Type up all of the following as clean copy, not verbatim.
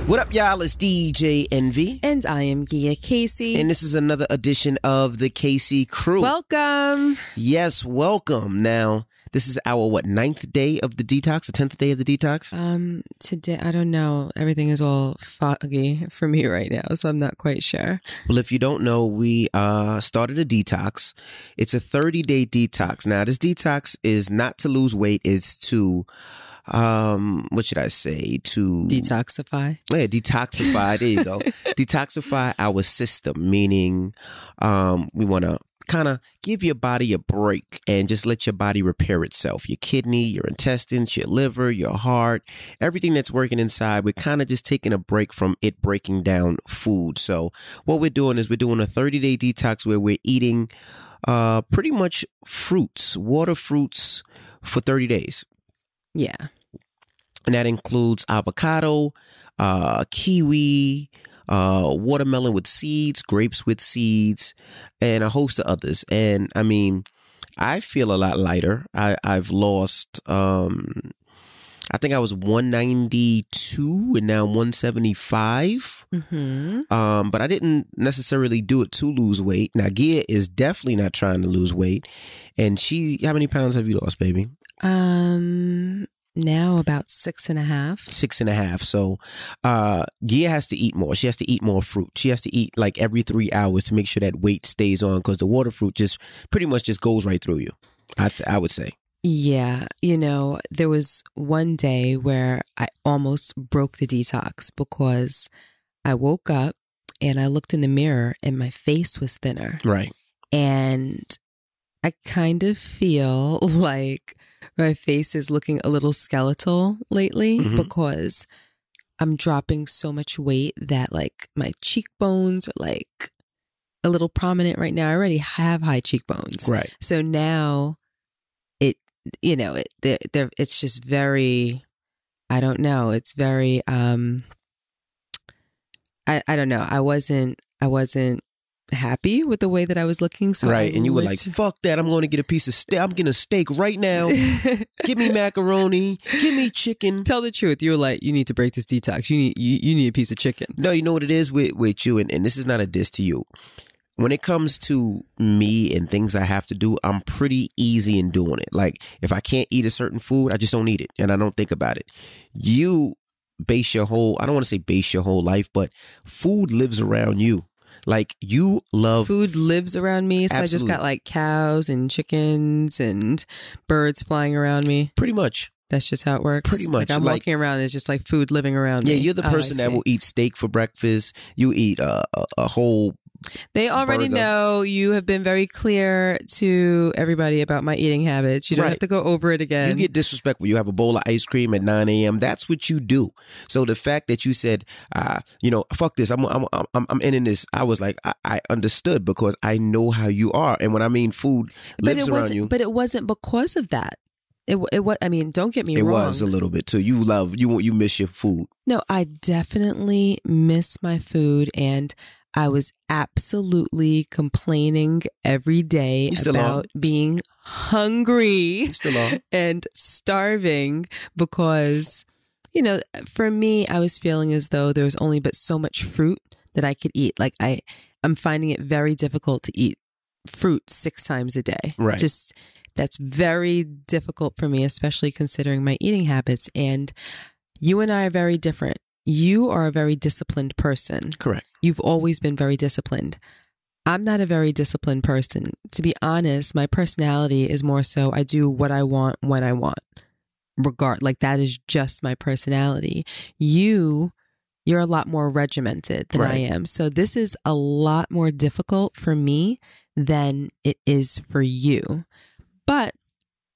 What up, y'all? It's DJ Envy. And I am Gia Casey. And this is another edition of the Casey Crew. Welcome. Yes, welcome. Now, this is our, 9th day of the detox? The 10th day of the detox? Today, I don't know. Everything is all foggy for me right now, so I'm not quite sure. Well, if you don't know, we started a detox. It's a 30-day detox. Now, this detox is not to lose weight. It's to... what should I say? To detoxify. Yeah, detoxify. There you go. Detoxify our system, meaning we want to kind of give your body a break and just let your body repair itself. Your kidney, your intestines, your liver, your heart, everything that's working inside. We're kind of just taking a break from it breaking down food. So what we're doing is we're doing a 30-day detox where we're eating pretty much fruits, water fruits for 30 days. Yeah. And that includes avocado, kiwi, watermelon with seeds, grapes with seeds, and a host of others. And I mean, I feel a lot lighter. I've lost, I think I was 192 and now 175. Mm-hmm. But I didn't necessarily do it to lose weight. Now, Gia is definitely not trying to lose weight. And how many pounds have you lost, baby? Now about 6.5. 6.5. So, Gia has to eat more. She has to eat more fruit. She has to eat like every 3 hours to make sure that weight stays on, because the water fruit just pretty much just goes right through you. I would say. Yeah. You know, there was one day where I almost broke the detox because I woke up and I looked in the mirror and my face was thinner. Right. And I kind of feel like my face is looking a little skeletal lately because I'm dropping so much weight that like my cheekbones are like a little prominent right now. I already have high cheekbones. Right. So now it's just very, I don't know. It's very, I don't know. I wasn't happy with the way that I was looking. So right. And you were like, fuck that. I'm going to get a piece of steak. I'm getting a steak right now. Give me macaroni. Give me chicken. Tell the truth. You were like, you need to break this detox. You need a piece of chicken. No, you know what it is with you. And this is not a diss to you. When it comes to me and things I have to do, I'm pretty easy in doing it. Like if I can't eat a certain food, I just don't eat it. And I don't think about it. You base your whole, I don't want to say base your whole life, but food lives around you. Like you love food lives around me. So Absolutely. I just got like cows and chickens and birds flying around me. Pretty much. That's just how it works. Pretty much. Like I'm walking around. It's just like food living around me. Yeah, you're the person that will eat steak for breakfast. You eat a whole They already burger. know. You have been very clear to everybody about my eating habits. You don't have to go over it again. You get disrespectful. You have a bowl of ice cream at 9 a.m. That's what you do. So the fact that you said, fuck this, I'm ending this. I was like, I understood because I know how you are. And when I mean food lives around you. But it wasn't because of that. I mean, don't get me wrong. It was a little bit too. You miss your food. No, I definitely miss my food, and I was absolutely complaining every day about being hungry and starving because, for me, I was feeling as though there was only but so much fruit that I could eat. Like I'm finding it very difficult to eat fruit 6 times a day. Right. That's very difficult for me, especially considering my eating habits. And you and I are very different. You are a very disciplined person. Correct. You've always been very disciplined. I'm not a very disciplined person. To be honest, my personality is more so I do what I want when I want. Like that is just my personality. You're a lot more regimented than I am. So this is a lot more difficult for me than it is for you. But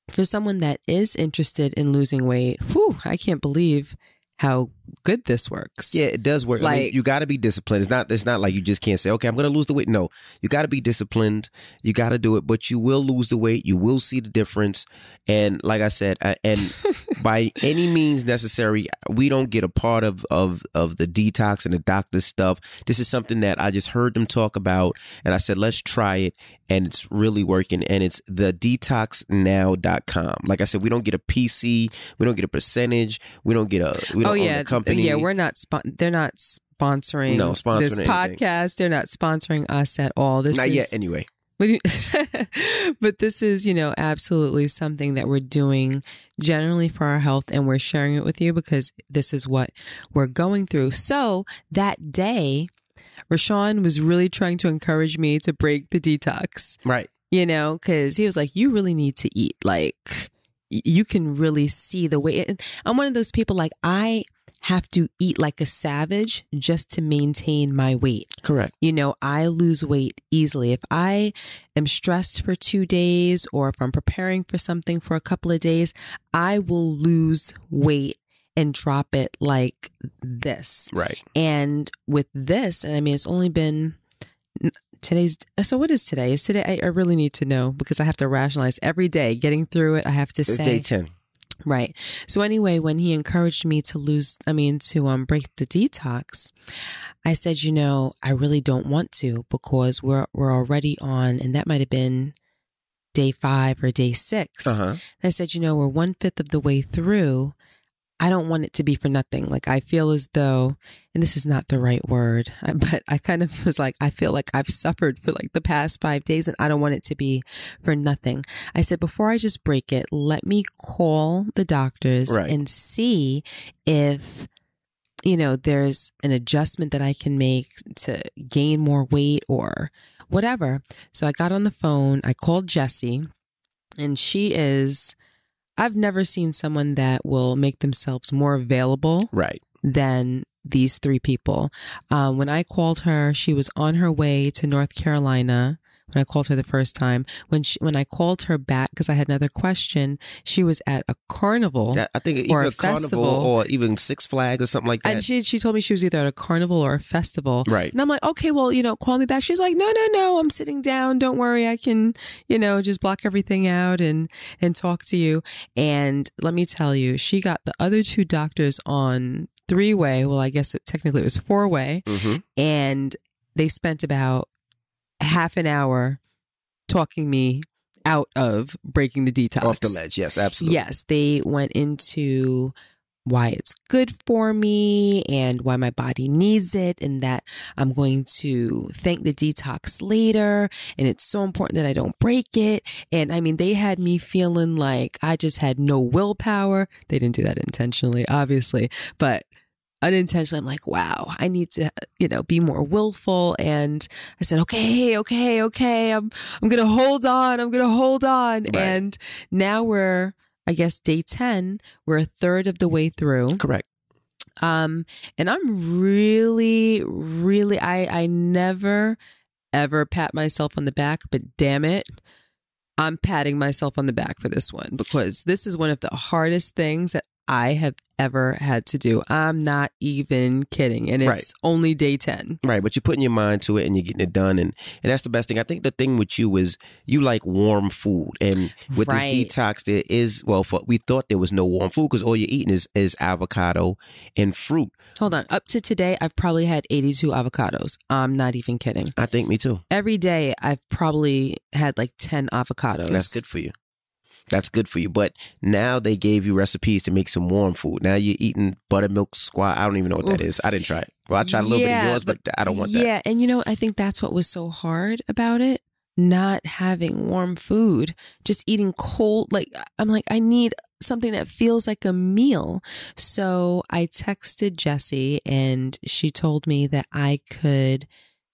for someone that is interested in losing weight, I can't believe how good this works. Yeah, it does work. I mean, you got to be disciplined. It's not like you just can't say, okay, I'm going to lose the weight. No, you got to be disciplined. You got to do it, but you will lose the weight. You will see the difference. And like I said, and by any means necessary, we don't get a part of the detox and the doctor stuff. This is something that I just heard them talk about. And I said, let's try it. And it's really working. And it's the detoxnow.com. Like I said, we don't get a PC. We don't get a percentage. We don't get a, we don't own the company. company. Yeah, we're not. They're not sponsoring. No, sponsoring this anything. podcast. They're not sponsoring us at all. This Not is, yet, anyway. But this is, absolutely something that we're doing generally for our health, and we're sharing it with you because this is what we're going through. So that day, Rashawn was really trying to encourage me to break the detox. Right. Because he was like, you really need to eat. Like, you can really see the way. And I'm one of those people, like, I have to eat like a savage just to maintain my weight. Correct. I lose weight easily. If I am stressed for 2 days, or if I'm preparing for something for a couple of days, I will lose weight and drop it like this. Right. And with this, and I mean, it's only been so what is today? Is today, I really need to know, because I have to rationalize every day getting through it. I have to say. It's day 10. Right. So anyway, when he encouraged me to break the detox, I said, I really don't want to, because we're already on, and that might have been day 5 or day 6. And I said, we're 1/5 of the way through. I don't want it to be for nothing. Like, I feel as though, and this is not the right word, but I kind of was like, I feel like I've suffered for like the past 5 days, and I don't want it to be for nothing. I said, before I just break it, let me call the doctors and see if, there's an adjustment that I can make to gain more weight or whatever. So I got on the phone, I called Jessie, and I've never seen someone that will make themselves more available than these 3 people. When I called her, she was on her way to North Carolina. When I called her the first time, when I called her back, because I had another question, she was at a carnival. I think or either a festival, or even Six Flags or something like that. And she told me she was either at a carnival or a festival. Right. And I'm like, okay, well, call me back. She's like, no, I'm sitting down. Don't worry. I can, just block everything out and talk to you. And let me tell you, she got the other 2 doctors on 3-way. Well, I guess technically it was 4-way. And they spent about half an hour talking me out of breaking the detox. Off the ledge. Yes, absolutely. Yes, they went into why it's good for me and why my body needs it, and that I'm going to thank the detox later, and it's so important that I don't break it. And I mean, they had me feeling like I just had no willpower. They didn't do that intentionally, obviously, but unintentionally, I'm like, wow, I need to, be more willful. And I said, okay. I'm going to hold on. Right. And now we're, I guess, day 10, we're 1/3 of the way through. Correct. And I'm really, I never, ever pat myself on the back, but damn it, I'm patting myself on the back for this one, because this is one of the hardest things that I have ever had to do. I'm not even kidding. And it's only day 10. Right. But you're putting your mind to it and you're getting it done. And that's the best thing. I think the thing with you is you like warm food. And with this detox, there is, we thought there was no warm food, because all you're eating is avocado and fruit. Hold on. Up to today, I've probably had 82 avocados. I'm not even kidding. I think me too. Every day, I've probably had like 10 avocados. That's good for you. But now they gave you recipes to make some warm food. Now you're eating buttermilk squash. I don't even know what that is. I didn't try it. Well, I tried a little bit of yours, but I don't want that. Yeah. And I think that's what was so hard about it. Not having warm food, just eating cold. Like, I'm like, I need something that feels like a meal. So I texted Jessie, and she told me that I could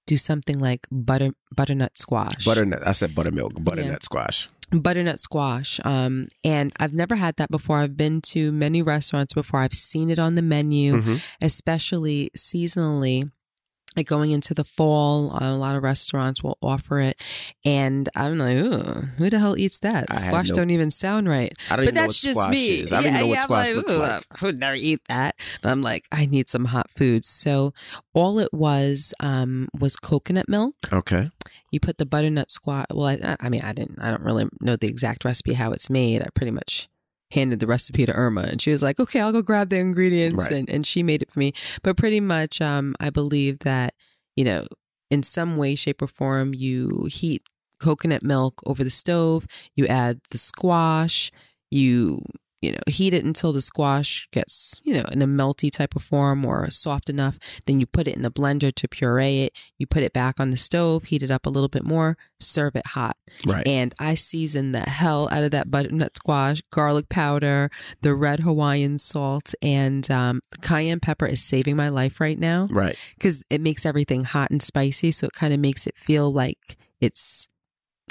do something like butternut squash. I said buttermilk, butternut squash. Butternut squash. And I've never had that before. I've been to many restaurants before. I've seen it on the menu, especially seasonally. Like going into the fall, a lot of restaurants will offer it. And I'm like, who the hell eats that? Squash don't even sound right. I don't even know what squash is. I don't even know what squash looks like. Who'd never eat that? But I'm like, I need some hot food. So all it was coconut milk. Okay. You put the butternut squash. Well, I don't really know the exact recipe, how it's made. I pretty much handed the recipe to Irma, and she was like, okay, I'll go grab the ingredients. And she made it for me. But pretty much, I believe that, in some way, shape, or form, you heat coconut milk over the stove, you add the squash, you heat it until the squash gets, in a melty type of form or soft enough. Then you put it in a blender to puree it. You put it back on the stove, heat it up a little bit more, serve it hot. Right. And I season the hell out of that butternut squash, garlic powder, the red Hawaiian salt, and cayenne pepper is saving my life right now. Right. Because it makes everything hot and spicy. So it kind of makes it feel like it's,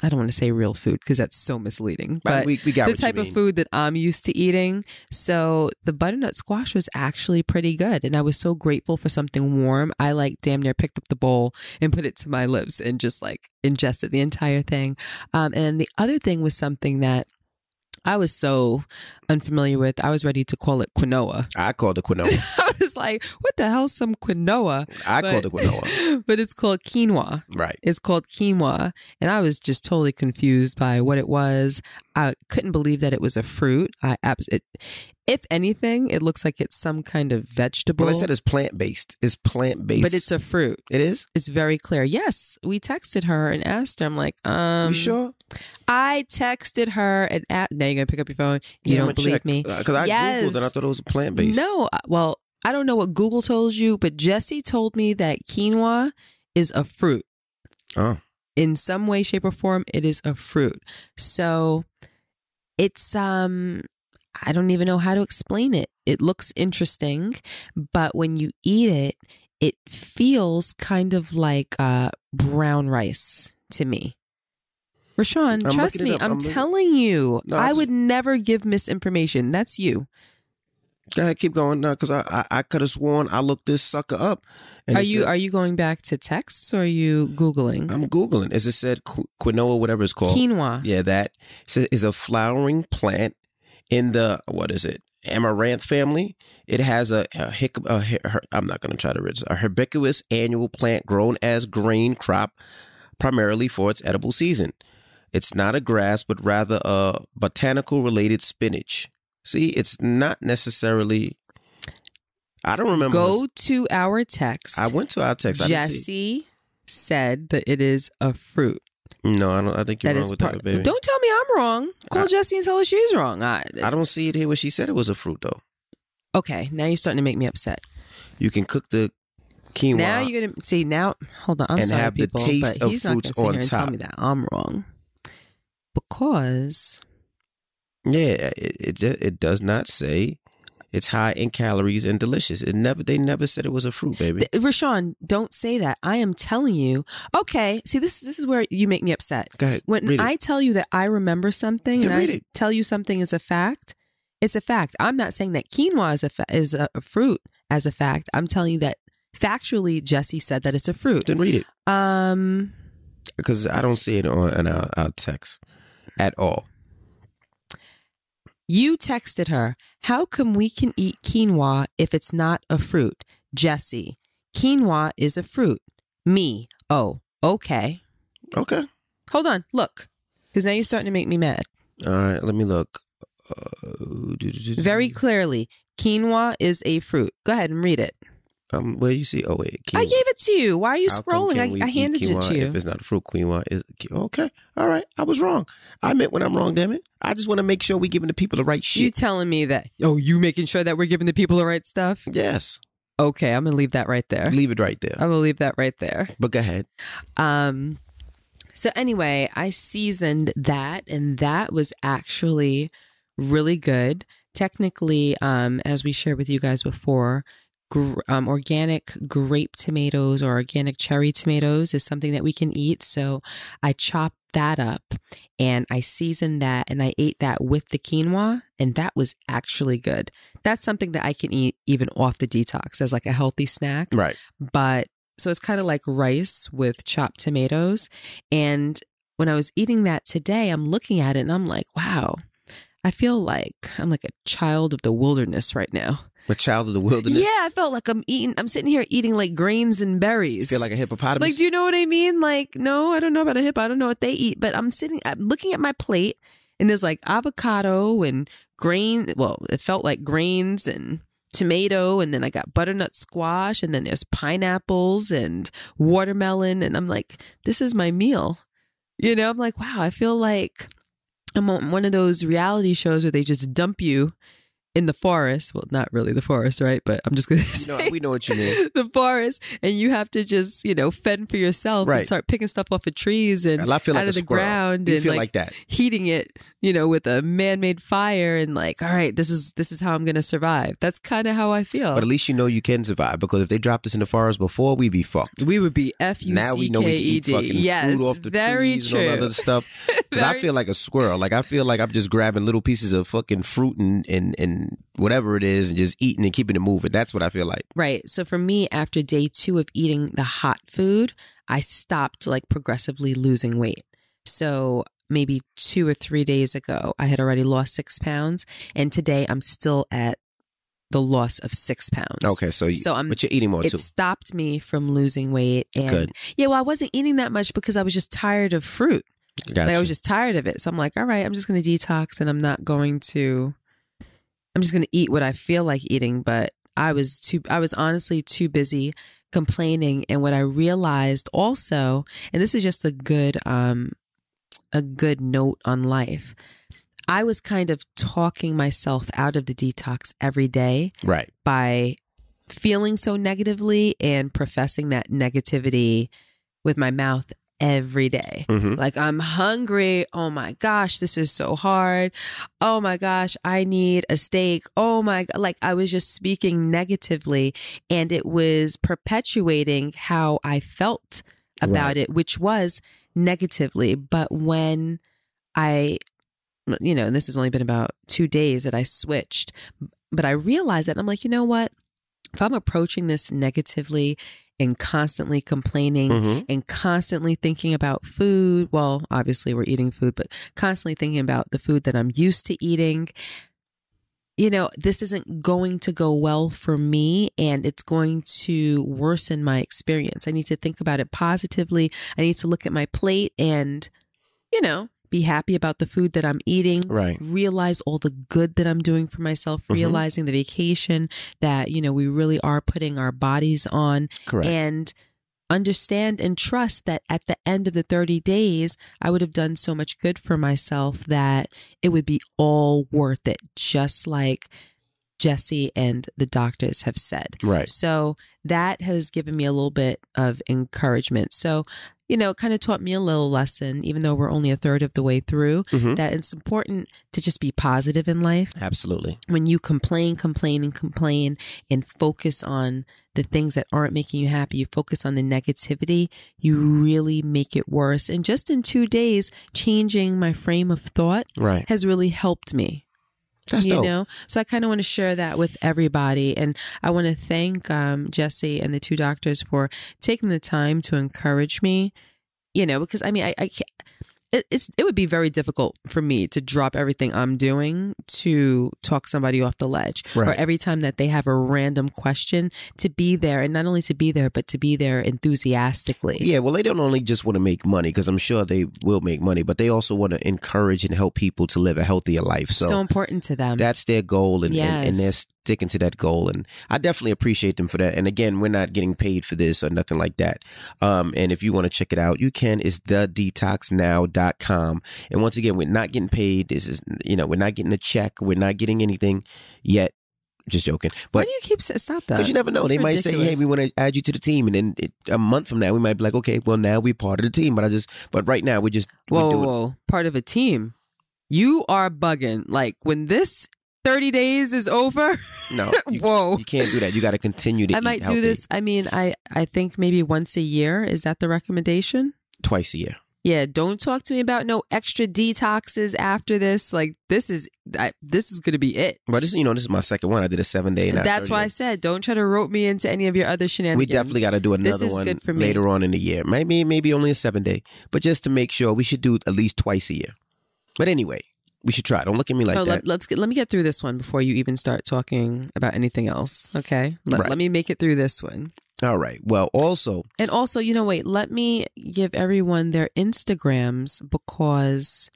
I don't want to say real food because that's so misleading, but we got the type of food that I'm used to eating. So the butternut squash was actually pretty good. And I was so grateful for something warm. I damn near picked up the bowl and put it to my lips and just ingested the entire thing. And then the other thing was something that I was so unfamiliar with. I was ready to call it quinoa. I called it quinoa. I was like, what the hell, some quinoa? I called it quinoa. But it's called quinoa. Right. It's called quinoa. And I was just totally confused by what it was. I couldn't believe that it was a fruit. If anything, it looks like it's some kind of vegetable. Well, I said it's plant-based. It's plant-based. But it's a fruit. It is? It's very clear. Yes. We texted her and asked her. I'm like, You sure? I texted her and now you're going to pick up your phone. You don't believe me. Because I Googled and I thought it was plant-based. No. Well, I don't know what Google told you, but Jesse told me that quinoa is a fruit. Oh. In some way, shape, or form, it is a fruit. So it's, I don't even know how to explain it. It looks interesting, but when you eat it, it feels kind of like brown rice to me. Rashawn, trust me, I'm telling you, I would never give misinformation. That's you. Go ahead, keep going. No, because I could have sworn I looked this sucker up. And are you going back to texts or are you Googling? I'm Googling. As it said, quinoa, whatever it's called. Quinoa. Yeah, that is a flowering plant in the, what is it, amaranth family. It has I'm not going to try to read this, a herbaceous annual plant grown as grain crop primarily for its edible season. It's not a grass, but rather a botanical related spinach. See, it's not necessarily, I don't remember. Go to our text. I went to our text. Jesse said that it is a fruit. No, I think you're wrong with that, baby. Don't tell me I'm wrong. Call Jessie and tell her she's wrong. I don't see it here where she said it was a fruit, though. Okay, now you're starting to make me upset. You can cook the quinoa. Now you're going to, see, now, hold on, I'm sorry, have people, the taste but of he's not going to fruits sit on here and tell top. me that I'm wrong. Because... Yeah, it does not say it's high in calories and delicious. They never said it was a fruit, baby. Rashawn, don't say that. I am telling you. Okay, see, this is where you make me upset. Go ahead. When I tell you that I remember something and I tell you something is a fact, it's a fact. I'm not saying that quinoa is a fruit as a fact. I'm telling you that factually, Jesse said that it's a fruit. Then read it. Because I don't see it on our text at all. You texted her, how come we can eat quinoa if it's not a fruit? Jesse, quinoa is a fruit. Me, oh, okay. Okay. Hold on, look. Because now you're starting to make me mad. All right, let me look. Very clearly, quinoa is a fruit. Go ahead and read it. Where do you see? Oh, wait. Quinoa. I gave it to you. Why are you scrolling? I handed it to you. If it's not a fruit, quinoa is... Okay. All right. I was wrong. I admit when I'm wrong, damn it. I just want to make sure we're giving the people the right shit. You telling me that... Oh, you making sure that we're giving the people the right stuff? Yes. Okay, I'm going to leave that right there. Leave it right there. I'm going to leave that right there. But go ahead. So anyway, I seasoned that, and that was actually really good. Technically, as we shared with you guys before, organic grape tomatoes or organic cherry tomatoes is something that we can eat. So I chopped that up and I seasoned that and I ate that with the quinoa, and that was actually good. That's something that I can eat even off the detox as like a healthy snack. Right. But so it's kind of like rice with chopped tomatoes. And when I was eating that today, I'm looking at it and I'm like, wow, I feel like I'm like a child of the wilderness right now. A child of the wilderness? Yeah, I felt like I'm sitting here eating like grains and berries. Feel like a hippopotamus? Like, do you know what I mean? Like, no, I don't know about a hippo. I don't know what they eat, but I'm looking at my plate and there's like avocado and grain. Well, it felt like grains and tomato, and then I got butternut squash, and then there's pineapples and watermelon. And I'm like, this is my meal. You know, I'm like, wow, I feel like I'm on one of those reality shows where they just dump you in the forest. Well, not really the forest, right? But I'm just going to say we know what you mean. the forest, and you have to just, fend for yourself and start picking stuff off of trees and I feel like out of the ground you and feel like that. Heating it, with a man-made fire and all right, this is how I'm going to survive. That's kind of how I feel. But at least you can survive, because if they dropped us in the forest before, we'd be fucked. We would be F-U-C-K-E-D. Now we know we can eat fucking fruit off the trees true. and all that other stuff. Because I feel like a squirrel. Like I feel like I'm just grabbing little pieces of fucking fruit and whatever it is and just eating and keeping it moving. That's what I feel like. Right. So for me, after day 2 of eating the hot food, I stopped progressively losing weight. So maybe 2 or 3 days ago, I had already lost 6 pounds. And today I'm still at the loss of 6 pounds. Okay. But you're eating more too. It stopped me from losing weight. And good. Yeah, well, I wasn't eating that much because I was just tired of fruit. Gotcha. I was just tired of it. So I'm like, all right, I'm just going to detox and I'm just going to eat what I feel like eating. But I was honestly too busy complaining. And what I realized also, and this is just a good note on life, I was kind of talking myself out of the detox every day. Right. By feeling so negatively and professing that negativity with my mouth every day. Mm-hmm. Like, I'm hungry. Oh my gosh, this is so hard. Oh my gosh, I need a steak. Oh my God. Like, I was just speaking negatively, and it was perpetuating how I felt about it, which was negatively. But when and this has only been about 2 days that I switched, but I realized that I'm like, you know what? If I'm approaching this negatively and constantly complaining and constantly thinking about food, well, obviously we're eating food, but constantly thinking about the food that I'm used to eating, this isn't going to go well for me, and it's going to worsen my experience. I need to think about it positively. I need to look at my plate and, be happy about the food that I'm eating, right. Realize all the good that I'm doing for myself, realizing the vacation that, we really are putting our bodies on. Correct. And understand and trust that at the end of the 30 days, I would have done so much good for myself that it would be all worth it, just like Jesse and the doctors have said. Right. So that has given me a little bit of encouragement. So, it kind of taught me a little lesson, even though we're only a third of the way through, that it's important to just be positive in life. Absolutely. When you complain and focus on the things that aren't making you happy, you focus on the negativity, you really make it worse. And just in 2 days, changing my frame of thought has really helped me. That's dope. So I kind of want to share that with everybody. And I want to thank Jesse and the 2 doctors for taking the time to encourage me, because I can't, it would be very difficult for me to drop everything I'm doing to talk somebody off the ledge, or every time that they have a random question, to be there, and not only to be there, but to be there enthusiastically. Yeah, well, they don't only just want to make money, because I'm sure they will make money, but they also want to encourage and help people to live a healthier life. So important to them. That's their goal, and they're sticking to that goal, and I definitely appreciate them for that. And again, we're not getting paid for this or nothing like that. And if you want to check it out, you can. It's thedetoxnow.com. And once again, we're not getting paid. This is, we're not getting a check. We're not getting anything yet. Just joking. But why do you keep stop that? Because you never know. They might say, "Hey, we want to add you to the team," and then a month from now, we might be like, "Okay, well, now we're part of the team." But right now, whoa, part of a team. You are bugging. Like, when this 30 days is over. No. You can't do that. You got to continue to eat I might healthy. do this. I mean, I think maybe once a year. Is that the recommendation? Twice a year. Yeah. Don't talk to me about no extra detoxes after this. Like, this is going to be it. But this is my second one. I did a 7-day. And that's why I said, don't try to rope me into any of your other shenanigans. We definitely got to do another one later on in the year. Maybe only a 7-day. But just to make sure, we should do at least twice a year. But anyway, we should try. Don't look at me like that. Let me get through this one before you even start talking about anything else. Okay. Let me make it through this one. All right. Well, also, let me give everyone their Instagrams, because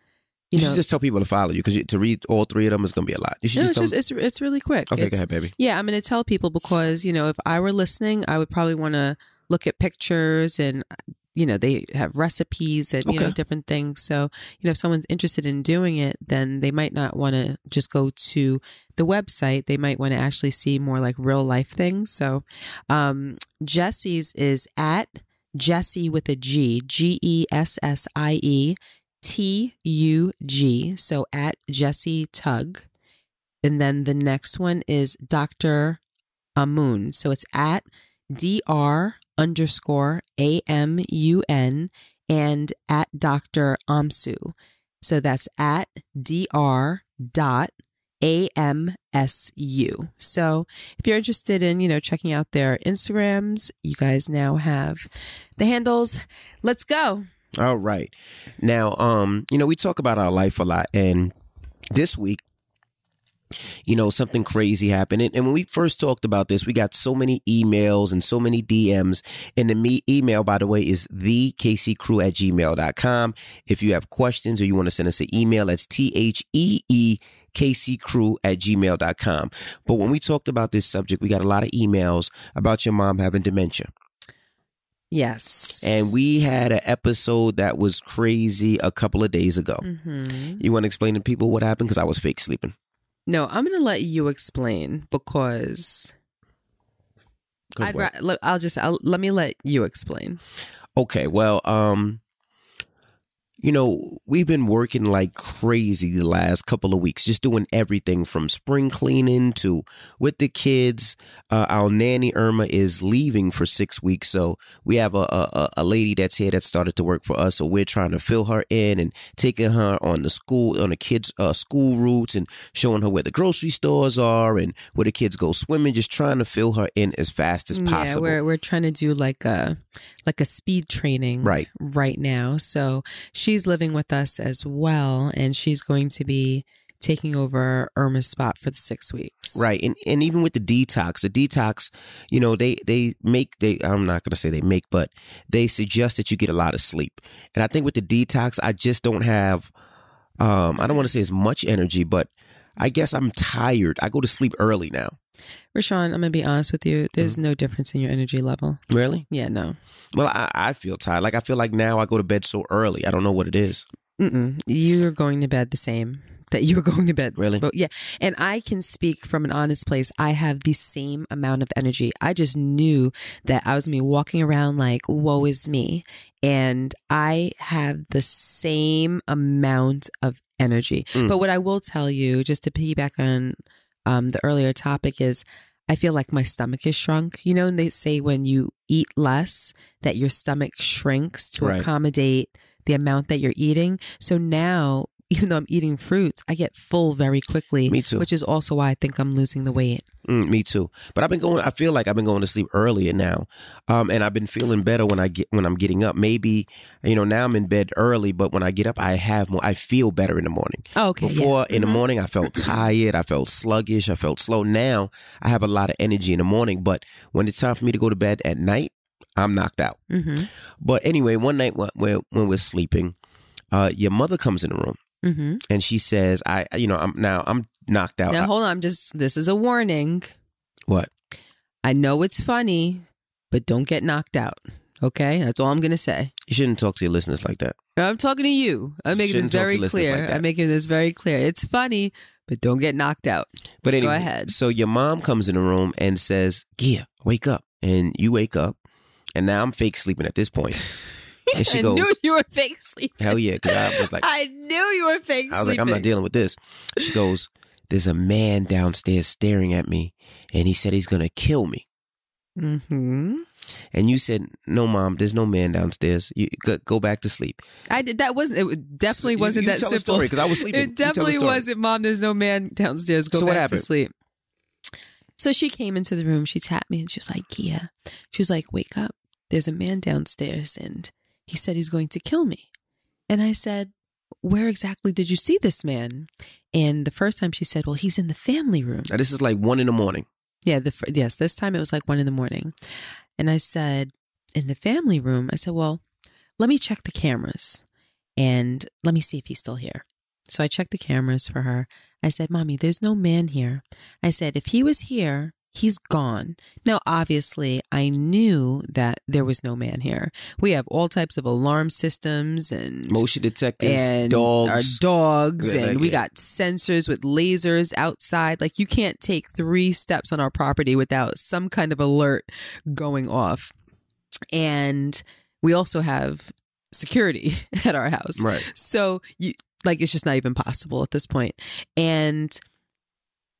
you should just tell people to follow you, because to read all 3 of them is going to be a lot. You should it's really quick. Okay, go ahead, baby. Yeah, I'm going to tell people, because if I were listening, I would probably want to look at pictures and they have recipes and, different things. So, if someone's interested in doing it, then they might not want to just go to the website. They might want to actually see more like real life things. So, Jessie's is at Jessie with a G, GESSIE TUG. So at Jessie Tug. And then the next one is Dr. Amun. So it's at DR_AMUN and at Dr. Amsu. So that's at DR.AMSU. So if you're interested in, checking out their Instagrams, you guys now have the handles. Let's go. All right. Now, we talk about our life a lot, and this week, something crazy happened. And when we first talked about this, we got so many emails and so many DMs. And the email, by the way, is thekccrew@gmail.com. If you have questions or you want to send us an email, that's THEEKCCrew@gmail.com. But when we talked about this subject, we got a lot of emails about your mom having dementia. Yes. And we had an episode that was crazy a couple of days ago. Mm-hmm. You want to explain to people what happened? Because I was fake sleeping. No, I'm going to let you explain because let me let you explain. Okay, well, we've been working like crazy the last couple of weeks, just doing everything from spring cleaning to with the kids. Our nanny Irma is leaving for 6 weeks. So we have a lady that's here that started to work for us. So we're trying to fill her in and taking her on the kids' school routes and showing her where the grocery stores are and where the kids go swimming, just trying to fill her in as fast as possible. Yeah, we're trying to do like a speed training right now. So she's living with us as well, and she's going to be taking over Irma's spot for the 6 weeks. Right. And even with the detox, I'm not going to say they make, but they suggest that you get a lot of sleep. And I think with the detox, I just don't have, I don't want to say as much energy, but I guess I'm tired. I go to sleep early now. Rashawn, I'm going to be honest with you. There's no difference in your energy level. Really? Yeah, no. Well, I feel tired. Like, I feel like now I go to bed so early. I don't know what it is. You're going to bed the same that you were going to bed. Really? But yeah. And I can speak from an honest place. I have the same amount of energy. I just knew that I was going to be walking around like, woe is me. And I have the same amount of energy. But what I will tell you, just to piggyback on the earlier topic, is I feel like my stomach is shrunk. And they say when you eat less, that your stomach shrinks to accommodate the amount that you're eating. So now, even though I'm eating fruits, I get full very quickly. Me too. Which is also why I think I'm losing the weight. Me too. But I feel like I've been going to sleep earlier now. And I've been feeling better when I'm getting up. Maybe, now I'm in bed early, but when I get up, I feel better in the morning. Oh, okay. Before in the morning, I felt tired. I felt sluggish. I felt slow. Now I have a lot of energy in the morning, but when it's time for me to go to bed at night, I'm knocked out. Mm-hmm. But anyway, one night when we're sleeping, your mother comes in the room. Mm-hmm. And she says, I'm knocked out. Now, hold on. This is a warning. What? I know it's funny, but don't get knocked out. Okay? That's all I'm going to say. You shouldn't talk to your listeners like that. I'm talking to you. I'm making this very clear. I'm making this very clear. It's funny, but don't get knocked out. But anyway, go ahead. So your mom comes in the room and says, Gia, wake up. And you wake up. And now I'm fake sleeping at this point. And she goes, I knew you were fake sleeping. Hell yeah. Because I was like, I knew you were fake sleeping. I was like, I'm not dealing with this. She goes, there's a man downstairs staring at me. And he said he's going to kill me. Mm-hmm. And you said, no, Mom, there's no man downstairs. You go back to sleep. I did. It definitely wasn't that simple. Tell the story because I was sleeping. It definitely wasn't, Mom, there's no man downstairs. Go back to sleep. So she came into the room. She tapped me and she was like, Gia. She was like, wake up. There's a man downstairs and he said he's going to kill me. And I said, where exactly did you see this man? And the first time she said, well, he's in the family room. Now, this is like 1 a.m. Yeah, yes, this time it was like 1 a.m. And I said, in the family room, I said, well, let me check the cameras and let me see if he's still here. So I checked the cameras for her. I said, Mommy, there's no man here. I said, if he was here, he's gone. Now, obviously, I knew that there was no man here. We have all types of alarm systems and motion detectors, and dogs. our dogs, Yeah, and we got sensors with lasers outside. Like, you can't take 3 steps on our property without some kind of alert going off. And we also have security at our house. Right. So it's just not even possible at this point. And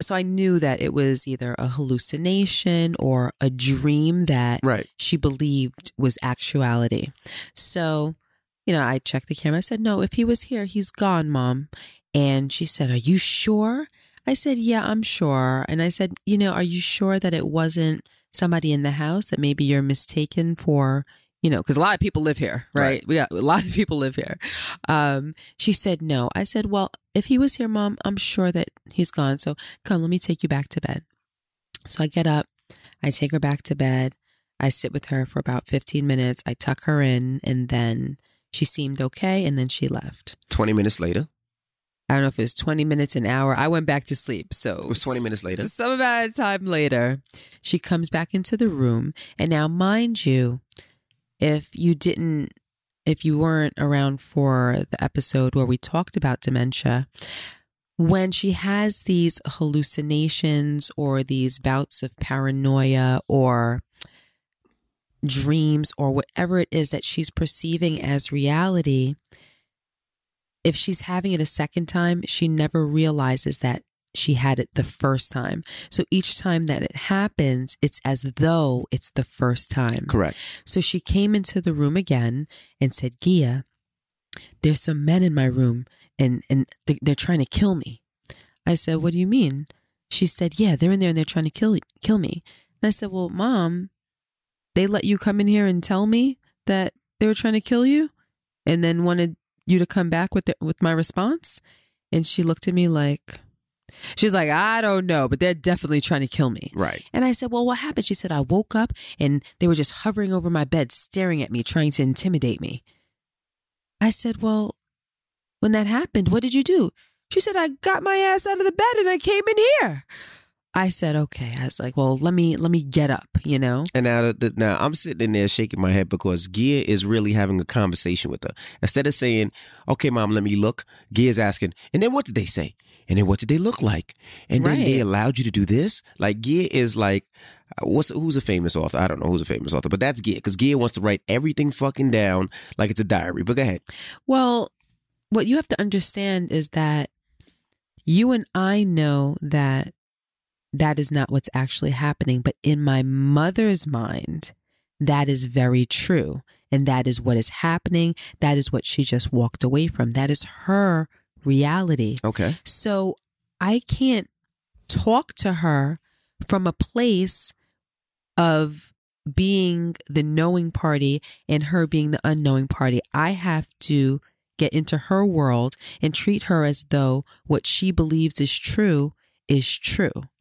so I knew that it was either a hallucination or a dream that she believed was actuality. So, I checked the camera. I said, no, if he was here, he's gone, Mom. And she said, are you sure? I said, yeah, I'm sure. And I said, are you sure that it wasn't somebody in the house that maybe you're mistaken for, because a lot of people live here, right? We got a lot of people live here. She said, no. I said, well, if he was here, Mom, I'm sure that he's gone. So come, let me take you back to bed. So I get up, I take her back to bed. I sit with her for about 15 minutes. I tuck her in, and then she seemed okay. And then she left. 20 minutes later. I don't know if it was 20 minutes, an hour. I went back to sleep. So it was 20 minutes later. Some amount of time later, she comes back into the room. And now, mind you, if you weren't around for the episode where we talked about dementia, when she has these hallucinations or these bouts of paranoia or dreams or whatever it is that she's perceiving as reality, if she's having it a second time, she never realizes that she had it the first time. So each time that it happens, it's as though it's the first time. Correct. So she came into the room again and said, Gia, there's some men in my room and they're trying to kill me. I said, what do you mean? She said, yeah, they're in there and they're trying to kill me. And I said, well, Mom, they let you come in here and tell me that they were trying to kill you and then wanted you to come back with my response? And she looked at me like, she's like, I don't know, but they're definitely trying to kill me. Right. And I said, well, what happened? She said, I woke up and they were just hovering over my bed, staring at me, trying to intimidate me. I said, well, when that happened, what did you do? She said, I got my ass out of the bed and I came in here. I said, okay. I was like, well, let me get up, And now I'm sitting in there shaking my head because Gia is really having a conversation with her. Instead of saying, okay, Mom, let me look, Gia's asking, and then what did they say? And then what did they look like? And then they allowed you to do this? Like, Gia is like, who's a famous author? I don't know who's a famous author, but that's Gia, because Gia wants to write everything fucking down like it's a diary. But go ahead. Well, what you have to understand is that you and I know that is not what's actually happening. But in my mother's mind, that is very true. And that is what is happening. That is what she just walked away from. That is her reality. Okay. So I can't talk to her from a place of being the knowing party and her being the unknowing party. I have to get into her world and treat her as though what she believes is true.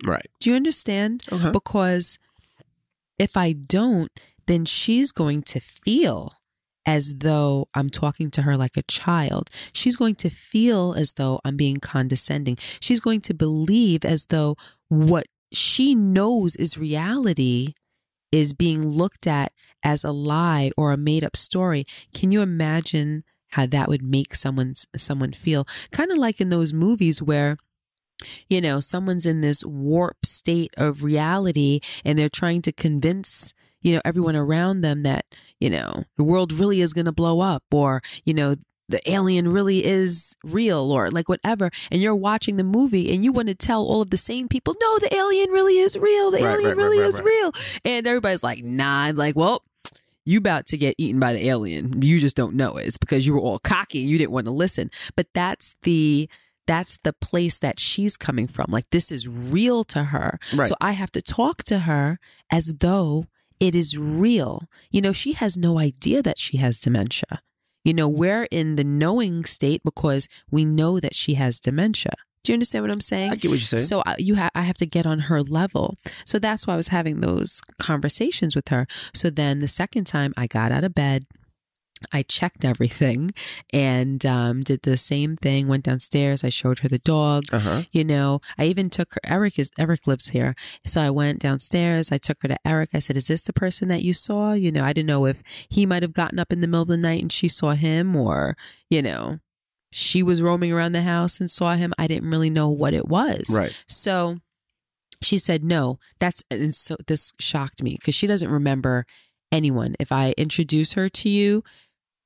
Right. Do you understand? Uh-huh. Because if I don't, then she's going to feel as though I'm talking to her like a child. She's going to feel as though I'm being condescending. She's going to believe as though what she knows is reality is being looked at as a lie or a made up story. Can you imagine how that would make someone feel? Kind of like in those movies where someone's in this warped state of reality and they're trying to convince, everyone around them that, the world really is going to blow up, or, the alien really is real, or like whatever. And you're watching the movie and you want to tell all of the sane people, no, the alien really is real. The alien really is real. And everybody's like, nah. I'm like, well, you about to get eaten by the alien. You just don't know it. It's because you were all cocky and you didn't want to listen. But that's the place that she's coming from. Like, this is real to her. Right. So I have to talk to her as though it is real. She has no idea that she has dementia. We're in the knowing state because we know that she has dementia. Do you understand what I'm saying? I get what you're saying. So I have to get on her level. So that's why I was having those conversations with her. So then the second time I got out of bed, I checked everything and did the same thing, went downstairs. I showed her the dog. You know, I even took her, Eric lives here. So I went downstairs. I took her to Eric. I said, is this the person that you saw? You know, I didn't know if he might have gotten up in the middle of the night and she saw him, or, you know, she was roaming around the house and saw him. I didn't really know what it was. Right. So she said, no, and so this shocked me because she doesn't remember anyone. If I introduce her to you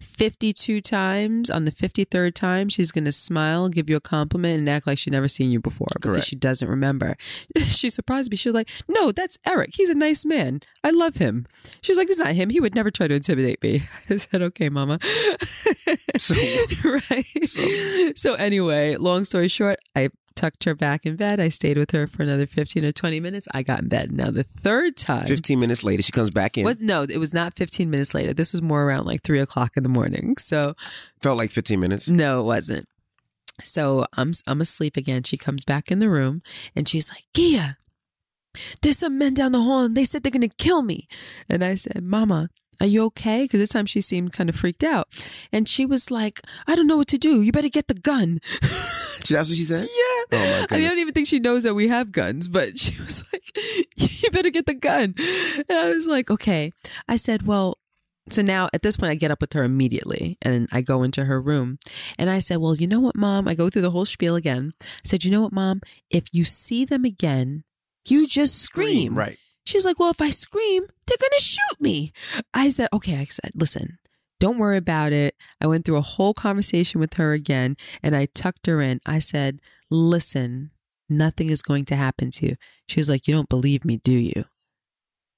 52 times, on the 53rd time, she's going to smile, give you a compliment, and act like she'd never seen you before because Correct. she doesn't remember. She surprised me. She was like, no, that's Eric. He's a nice man. I love him. She was like, it's not him. He would never try to intimidate me. I said, okay, mama. So, right. So anyway, long story short, I tucked her back in bed. I stayed with her for another 15 or 20 minutes. I got in bed. Now the third time. 15 minutes later, she comes back in. No, it was not 15 minutes later. This was more around like 3 o'clock in the morning. So. Felt like 15 minutes? No, it wasn't. So I'm asleep again. She comes back in the room and she's like, Gia, there's some men down the hall and they said they're going to kill me. And I said, Mama, are you okay? Because this time she seemed kind of freaked out. And she was like, I don't know what to do. You better get the gun. That's what she said? Yeah. Oh my goodness. I don't even think she knows that we have guns, but she was like, you better get the gun. And I was like, okay. I said, well, so now at this point I get up with her immediately and I go into her room and I said, well, you know what, Mom? I go through the whole spiel again. I said, you know what, Mom? If you see them again, you just scream. Right. She was like, well, if I scream, they're going to shoot me. I said, okay. I said, listen, don't worry about it. I went through a whole conversation with her again and I tucked her in. I said, listen, nothing is going to happen to you. She was like, you don't believe me, do you?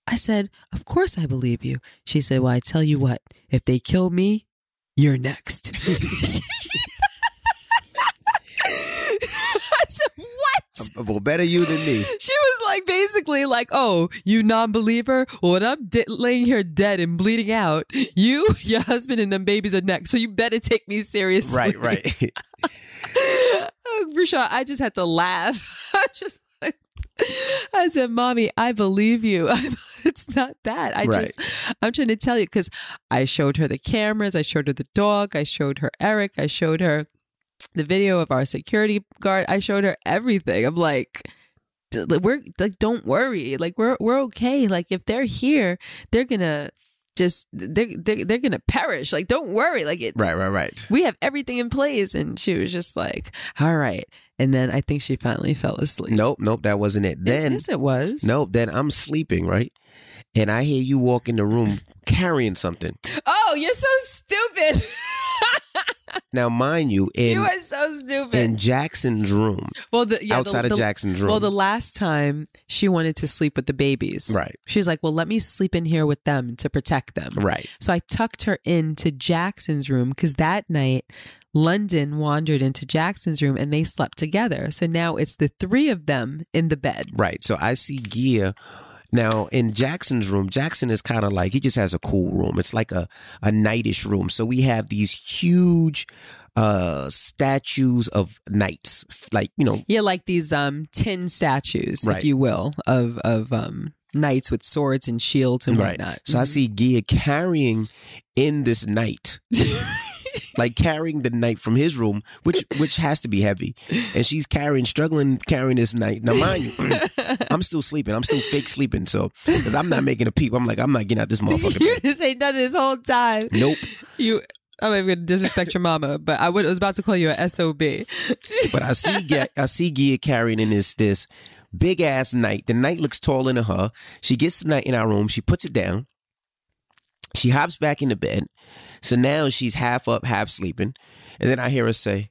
I said, of course I believe you. She said, well, I tell you what, if they kill me, you're next. I said, what? Well, better you than me. She was like, basically like, oh, you non-believer? Well, when I'm laying here dead and bleeding out, you, your husband, and them babies are next. So you better take me seriously. Right. Rashad, I just had to laugh. I said, Mommy, I believe you. It's not that. I'm trying to tell you because I showed her the cameras. I showed her the dog. I showed her Eric. I showed her the video of our security guard. I showed her everything. I'm like, we're like, don't worry. Like, we're okay. Like, if they're here, they're gonna just they're gonna perish. Like, don't worry. Like, Right. We have everything in place. And she was just like, all right. And then I think she finally fell asleep. Nope, that wasn't it. Then yes, it was. Nope. Then I'm sleeping, right? And I hear you walk in the room carrying something. Oh, you're so stupid. Now, mind you, you are so stupid. In Jackson's room, outside of Jackson's room. Well, the last time she wanted to sleep with the babies. Right. She was like, well, let me sleep in here with them to protect them. Right. So I tucked her into Jackson's room because that night, London wandered into Jackson's room and they slept together. So now it's the three of them in the bed. Right. So I see Gia. Now, in Jackson's room, Jackson is kind of like, he just has a cool room. It's like a knightish room. So we have these huge statues of knights, like, you know. Yeah, like these tin statues, right. if you will, of knights with swords and shields and whatnot. Right. So I see Gia carrying in this knight. Like carrying the knight from his room, which has to be heavy. And she's struggling carrying this knight. Now, mind you, I'm still sleeping. I'm still fake sleeping. So, because I'm not making a peep. I'm like, I'm not getting out this motherfucker. You didn't say nothing this whole time. Nope. I'm not even going to disrespect your mama, but I was about to call you a SOB. But I see Gia carrying in this big ass knight. The knight looks taller than her. She gets the knight in our room. She puts it down. She hops back into bed. So now she's half up, half sleeping. And then I hear her say,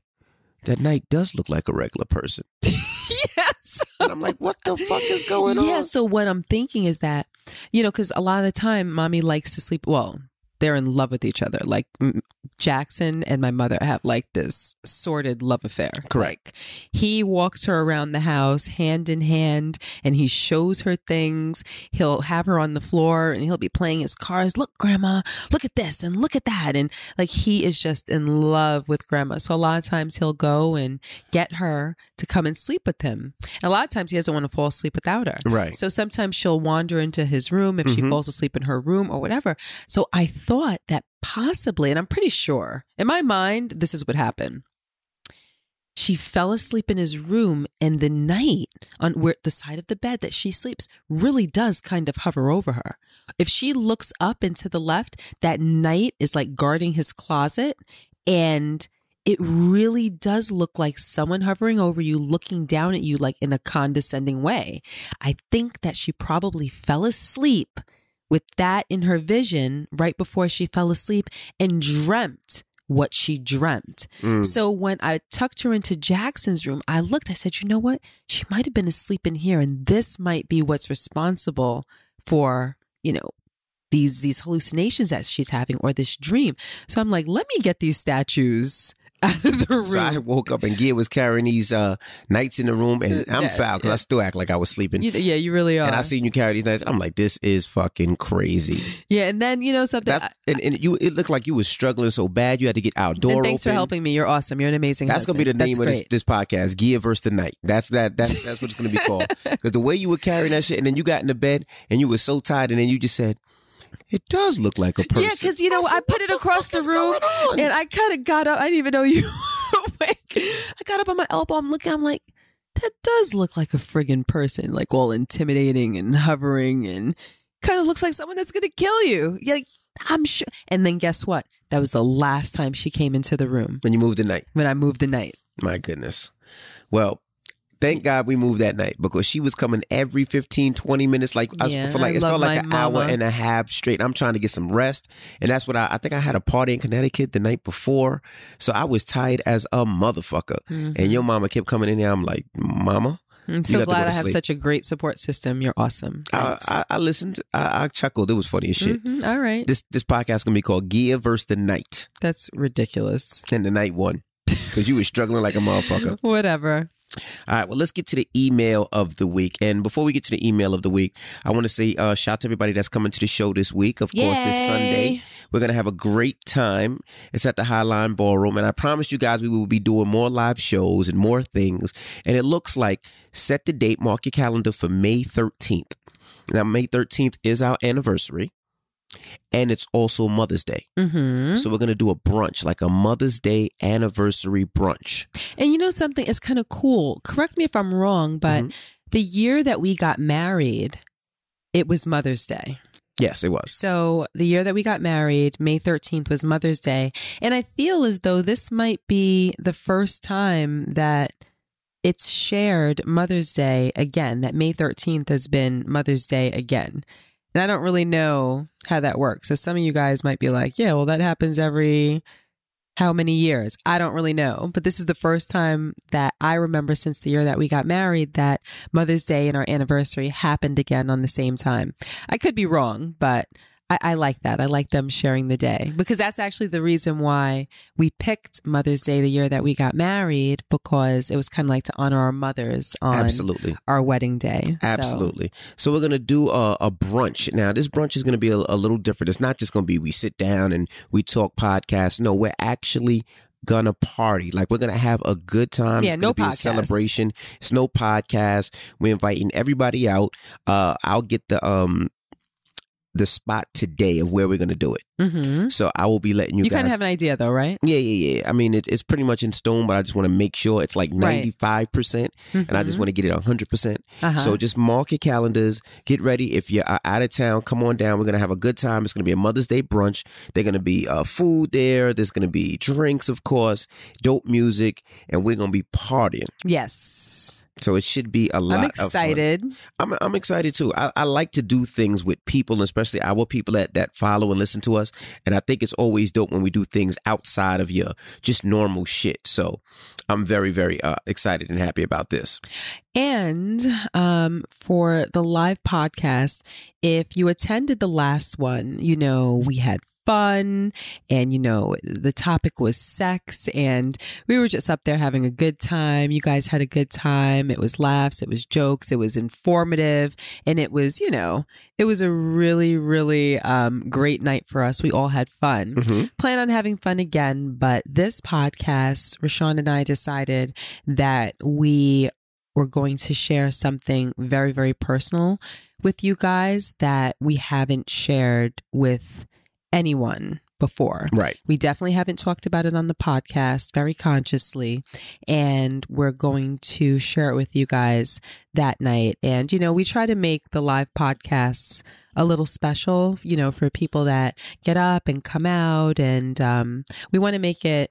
that knight does look like a regular person. Yes. And I'm like, what the fuck is going on? Yeah, so what I'm thinking is that, because a lot of the time, mommy likes to sleep, well, they're in love with each other. Like Jackson and my mother have like this sordid love affair. Correct. Like, he walks her around the house hand in hand and he shows her things. He'll have her on the floor and he'll be playing his cards. Look, grandma, look at this and look at that. And like, he is just in love with grandma. So a lot of times he'll go and get her to come and sleep with him. And a lot of times he doesn't want to fall asleep without her. Right. So sometimes she'll wander into his room if she falls asleep in her room or whatever. So I thought that possibly, and I'm pretty sure, in my mind, this is what happened. She fell asleep in his room, and the night on where the side of the bed that she sleeps really does kind of hover over her. If she looks up and to the left, that night is like guarding his closet, and it really does look like someone hovering over you, looking down at you like in a condescending way. I think that she probably fell asleep with that in her vision right before she fell asleep and dreamt what she dreamt. So when I tucked her into Jackson's room, I looked, I said, you know what? She might have been asleep in here, and this might be what's responsible for, you know, these hallucinations that she's having or this dream. So I'm like, let me get these statues out of the room. So I woke up and Gia was carrying these nights in the room, and I'm foul because I still act like I was sleeping. Yeah, you really are. And I seen you carry these nights. I'm like, this is fucking crazy. Yeah, and then you know something. And it looked like you was struggling so bad you had to get outdoor. And thanks for helping me. You're awesome. You're an amazing. That's husband. Gonna be the name That's of this podcast, Gia versus the Night. That's what it's gonna be called. Because the way you were carrying that shit, and then you got in the bed and you were so tired, and then you just said, it does look like a person. Yeah, because you know I put it across the room, and I kind of got up. I didn't even know you were awake. I got up on my elbow. I'm looking. I'm like, that does look like a friggin' person, like all intimidating and hovering, and kind of looks like someone that's gonna kill you. Yeah, I'm sure. And then guess what? That was the last time she came into the room. When you moved the night. When I moved the night. My goodness. Well, thank God we moved that night, because she was coming every 15, 20 minutes. Like it felt like an hour and a half straight. I'm trying to get some rest. And that's what I think I had a party in Connecticut the night before. So I was tired as a motherfucker. And your mama kept coming in there. I'm like, Mama? I'm so glad I have such a great support system. You're awesome. I listened. I chuckled. It was funny as shit. All right. This podcast is going to be called Gia versus the Night. That's ridiculous. And the night won. Because you were struggling like a motherfucker. Whatever. All right, well, let's get to the email of the week. And before we get to the email of the week, I want to say shout out to everybody that's coming to the show this week. Of course, this Sunday, we're going to have a great time. It's at the Highline Ballroom. And I promise you guys we will be doing more live shows and more things. And it looks like, set the date, mark your calendar for May 13th. Now, May 13th is our anniversary. And it's also Mother's Day. So we're going to do a brunch, like a Mother's Day anniversary brunch. And you know something? It's kind of cool. Correct me if I'm wrong, but the year that we got married, it was Mother's Day. Yes, it was. So the year that we got married, May 13th was Mother's Day. And I feel as though this might be the first time that it's shared Mother's Day again, that May 13th has been Mother's Day again. And I don't really know how that works. So some of you guys might be like, yeah, well, that happens every how many years? I don't really know. But this is the first time that I remember since the year that we got married that Mother's Day and our anniversary happened again on the same time. I could be wrong, but I like that. I like them sharing the day, because that's actually the reason why we picked Mother's Day the year that we got married, because it was kind of like to honor our mothers on our wedding day. Absolutely. So we're going to do a brunch. Now, this brunch is going to be a little different. It's not just going to be we sit down and we talk podcasts. No, we're actually gonna party. Like, we're gonna have a good time. Yeah, it's no be podcast. A celebration. It's no podcast. We're inviting everybody out. I'll get the spot today of where we're going to do it. So I will be letting you guys. You kind of have an idea though, right? Yeah. I mean, it's pretty much in stone, but I just want to make sure it's like 95%. And I just want to get it 100%. So just mark your calendars. Get ready. If you're out of town, come on down. We're going to have a good time. It's going to be a Mother's Day brunch. There's going to be food there. There's going to be drinks, of course, dope music, and we're going to be partying. Yes. So it should be a lot I'm excited. of fun. I'm excited too. I like to do things with people, especially our people that follow and listen to us. And I think it's always dope when we do things outside of your just normal shit. So I'm very, very excited and happy about this. And for the live podcast, if you attended the last one, you know, we had fun. And, the topic was sex. And we were just up there having a good time. You guys had a good time. It was laughs. It was jokes. It was informative. And it was, it was a really, really great night for us. We all had fun. Plan on having fun again. But this podcast, Rashawn and I decided that we were going to share something very, very personal with you guys that we haven't shared with anyone before. Right. We definitely haven't talked about it on the podcast very consciously, and we're going to share it with you guys that night. And, we try to make the live podcasts a little special, for people that get up and come out, and we want to make it,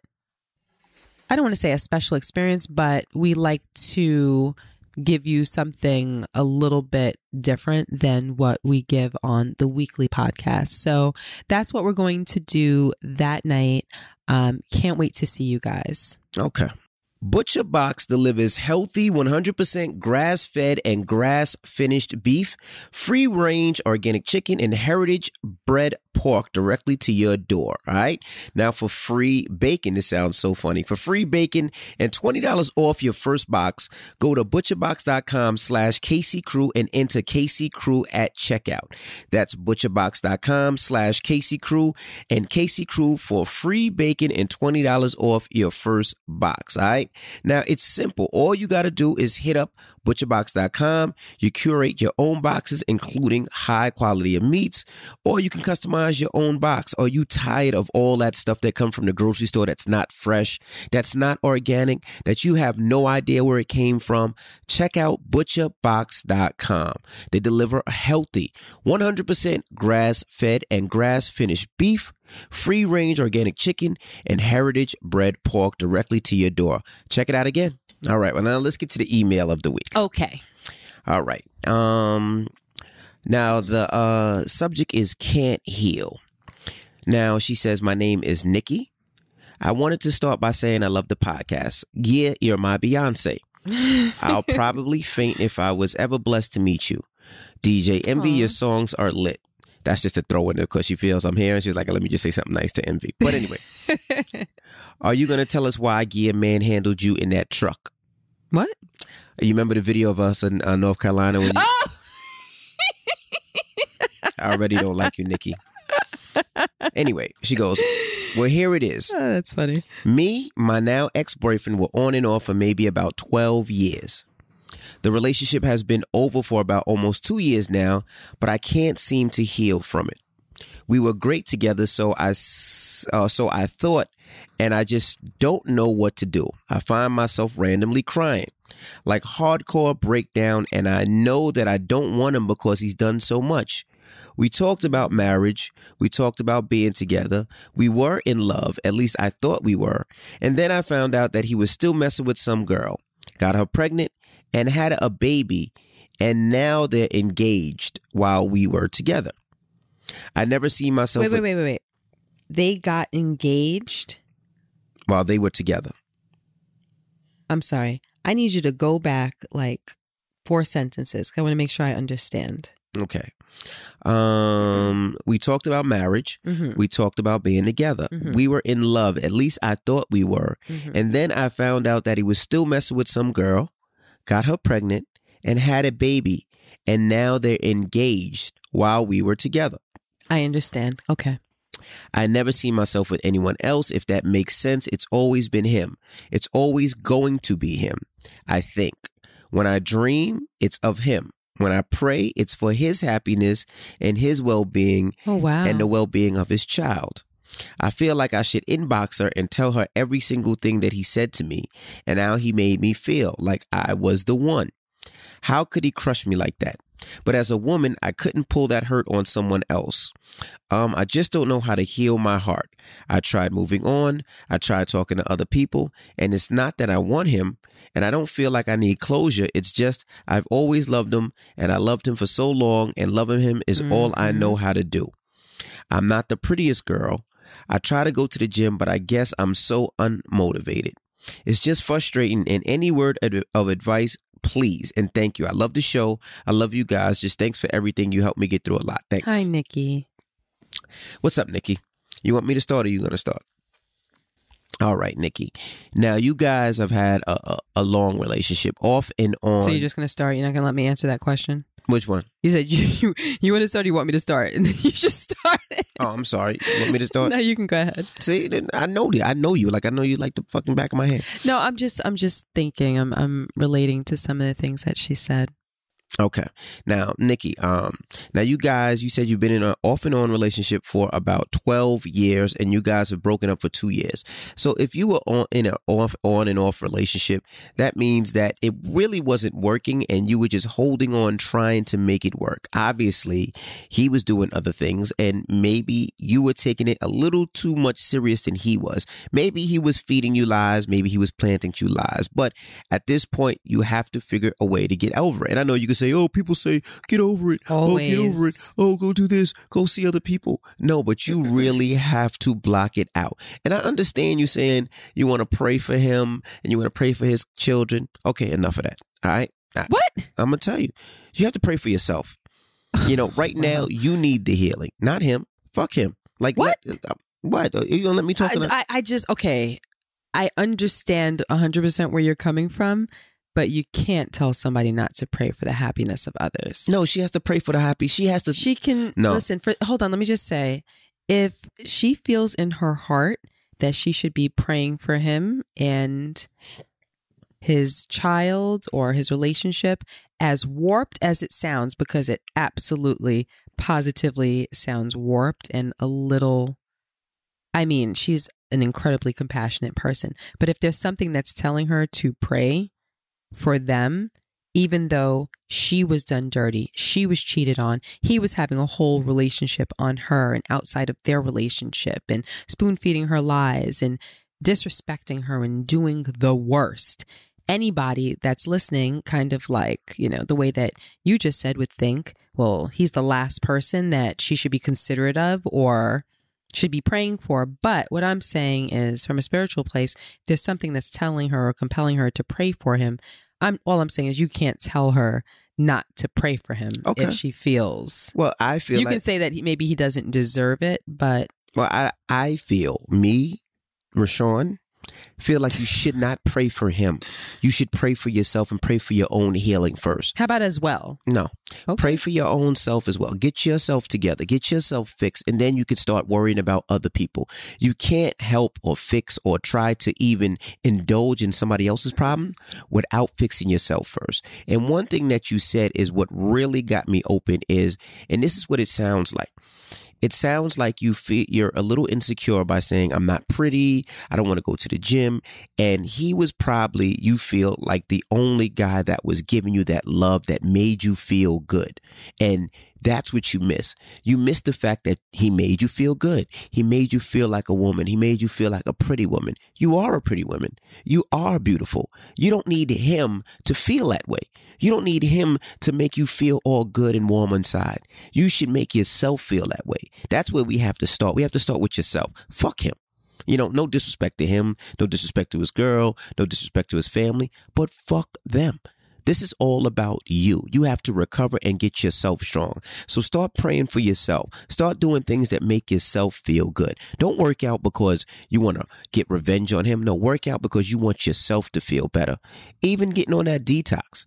I don't want to say a special experience, but we like to give you something a little bit different than what we give on the weekly podcast. So that's what we're going to do that night. Can't wait to see you guys. Okay. Butcher Box delivers healthy, 100% grass-fed and grass-finished beef, free-range organic chicken, and heritage-bred pork directly to your door, all right? Now, for free bacon, this sounds so funny. For free bacon and $20 off your first box, go to butcherbox.com/KCCrew and enter KCCrew at checkout. That's butcherbox.com/KCCrew and KCCrew for free bacon and $20 off your first box, all right? Now, it's simple. All you got to do is hit up butcherbox.com. You curate your own boxes, including high quality of meats, or you can customize your own box. Are you tired of all that stuff that comes from the grocery store that's not fresh, that's not organic, that you have no idea where it came from? Check out butcherbox.com. They deliver a healthy, 100% grass-fed and grass-finished beef, free-range organic chicken, and heritage-bred pork directly to your door. Check it out again. All right. Well, now let's get to the email of the week. Okay. All right. Now, the subject is can't heal. Now, she says, my name is Nikki. I wanted to start by saying I love the podcast. Yeah, you're my Beyonce. I'll probably faint if I was ever blessed to meet you. DJ Envy, your songs are lit. That's just a throw in there because she feels I'm here. And she's like, let me just say something nice to Envy. But anyway, are you going to tell us why Gia manhandled you in that truck? What? You remember the video of us in North Carolina? When you... I already don't like you, Nikki. Anyway, she goes, well, here it is. Oh, that's funny. Me, my now ex-boyfriend were on and off for maybe about 12 years. The relationship has been over for about almost 2 years now, but I can't seem to heal from it. We were great together, so I thought, and I just don't know what to do. I find myself randomly crying, like hardcore breakdown, and I know that I don't want him because he's done so much. We talked about marriage. We talked about being together. We were in love, at least I thought we were. And then I found out that he was still messing with some girl, got her pregnant, and had a baby, and now they're engaged while we were together. I never see myself... Wait. They got engaged? While they were together. I'm sorry. I need you to go back like 4 sentences. I want to make sure I understand. Okay. We talked about marriage. Mm-hmm. We talked about being together. Mm-hmm. We were in love. At least I thought we were. Mm-hmm. And then I found out that he was still messing with some girl, got her pregnant, and had a baby. And now they're engaged while we were together. I understand. Okay. I never see myself with anyone else. If that makes sense, it's always been him. It's always going to be him, I think. When I dream, it's of him. When I pray, it's for his happiness and his well-being. Oh, wow. And the well-being of his child. I feel like I should inbox her and tell her every single thing that he said to me and how he made me feel like I was the one. How could he crush me like that? But as a woman, I couldn't pull that hurt on someone else. I just don't know how to heal my heart. I tried moving on. I tried talking to other people. And it's not that I want him and I don't feel like I need closure. It's just I've always loved him and I loved him for so long, and loving him is all I know how to do. I'm not the prettiest girl. I try to go to the gym, but I guess I'm so unmotivated. It's just frustrating, and any word of advice, please, and thank you. I love the show. I love you guys. Just thanks for everything. You helped me get through a lot. Thanks. Hi, Nikki. What's up, Nikki? You want me to start or you going to start? All right, Nikki. Now, you guys have had a long relationship off and on. So you're just going to start? You're not going to let me answer that question? Which one? You said you want to start or you want me to start? And then you just started. Oh, I'm sorry. You want me to start? No, you can go ahead. See, I know you. I know you. Like, I know you like the fucking back of my hand. No, I'm just thinking. I'm relating to some of the things that she said. Okay. Now, Nikki, now you guys, you said you've been in an off and on relationship for about 12 years and you guys have broken up for 2 years. So if you were in an on and off relationship, that means that it really wasn't working and you were just holding on, trying to make it work. Obviously, he was doing other things and maybe you were taking it a little too much serious than he was. Maybe he was feeding you lies. Maybe he was planting you lies. But at this point, you have to figure a way to get over it. And I know you can say, oh, people say, get over it. Always. Oh, get over it. Oh, go do this. Go see other people. No, but you really have to block it out. And I understand you saying you want to pray for him and you want to pray for his children. Okay, enough of that. All right? What? I'm going to tell you. You have to pray for yourself. You know, right now, you need the healing. Not him. Fuck him. Like, what? What? Are you going to let me talk? Okay. I understand 100% where you're coming from. But you can't tell somebody not to pray for the happiness of others. No, she has to pray for the happy. She has to. She can listen. Hold on. Let me just say, if she feels in her heart that she should be praying for him and his child or his relationship, as warped as it sounds, because it absolutely, positively sounds warped and a little. I mean, she's an incredibly compassionate person. But if there's something that's telling her to pray for them, even though she was done dirty, she was cheated on, he was having a whole relationship on her and outside of their relationship and spoon feeding her lies and disrespecting her and doing the worst. Anybody that's listening, kind of like, you know, the way that you just said, would think, well, he's the last person that she should be considerate of or should be praying for. But what I'm saying is, from a spiritual place, there's something that's telling her or compelling her to pray for him. All I'm saying is you can't tell her not to pray for him if she feels. Well, I feel you can say that maybe he doesn't deserve it, but I feel Rashawn, feel like you should not pray for him. You should pray for yourself and pray for your own healing first. How about as well? No. Okay. Pray for your own self as well. Get yourself together. Get yourself fixed. And then you can start worrying about other people. You can't help or fix or try to even indulge in somebody else's problem without fixing yourself first. And one thing that you said is what really got me open is, and this is what it sounds like. It sounds like you feel you're a little insecure by saying, I'm not pretty. I don't want to go to the gym. And he was probably, you feel like, the only guy that was giving you that love that made you feel good. And that's what you miss. You miss the fact that he made you feel good. He made you feel like a woman. He made you feel like a pretty woman. You are a pretty woman. You are beautiful. You don't need him to feel that way. You don't need him to make you feel all good and warm inside. You should make yourself feel that way. That's where we have to start. We have to start with yourself. Fuck him. You know, no disrespect to him, no disrespect to his girl, no disrespect to his family, but fuck them. This is all about you. You have to recover and get yourself strong. So start praying for yourself. Start doing things that make yourself feel good. Don't work out because you want to get revenge on him. No, work out because you want yourself to feel better. Even getting on that detox.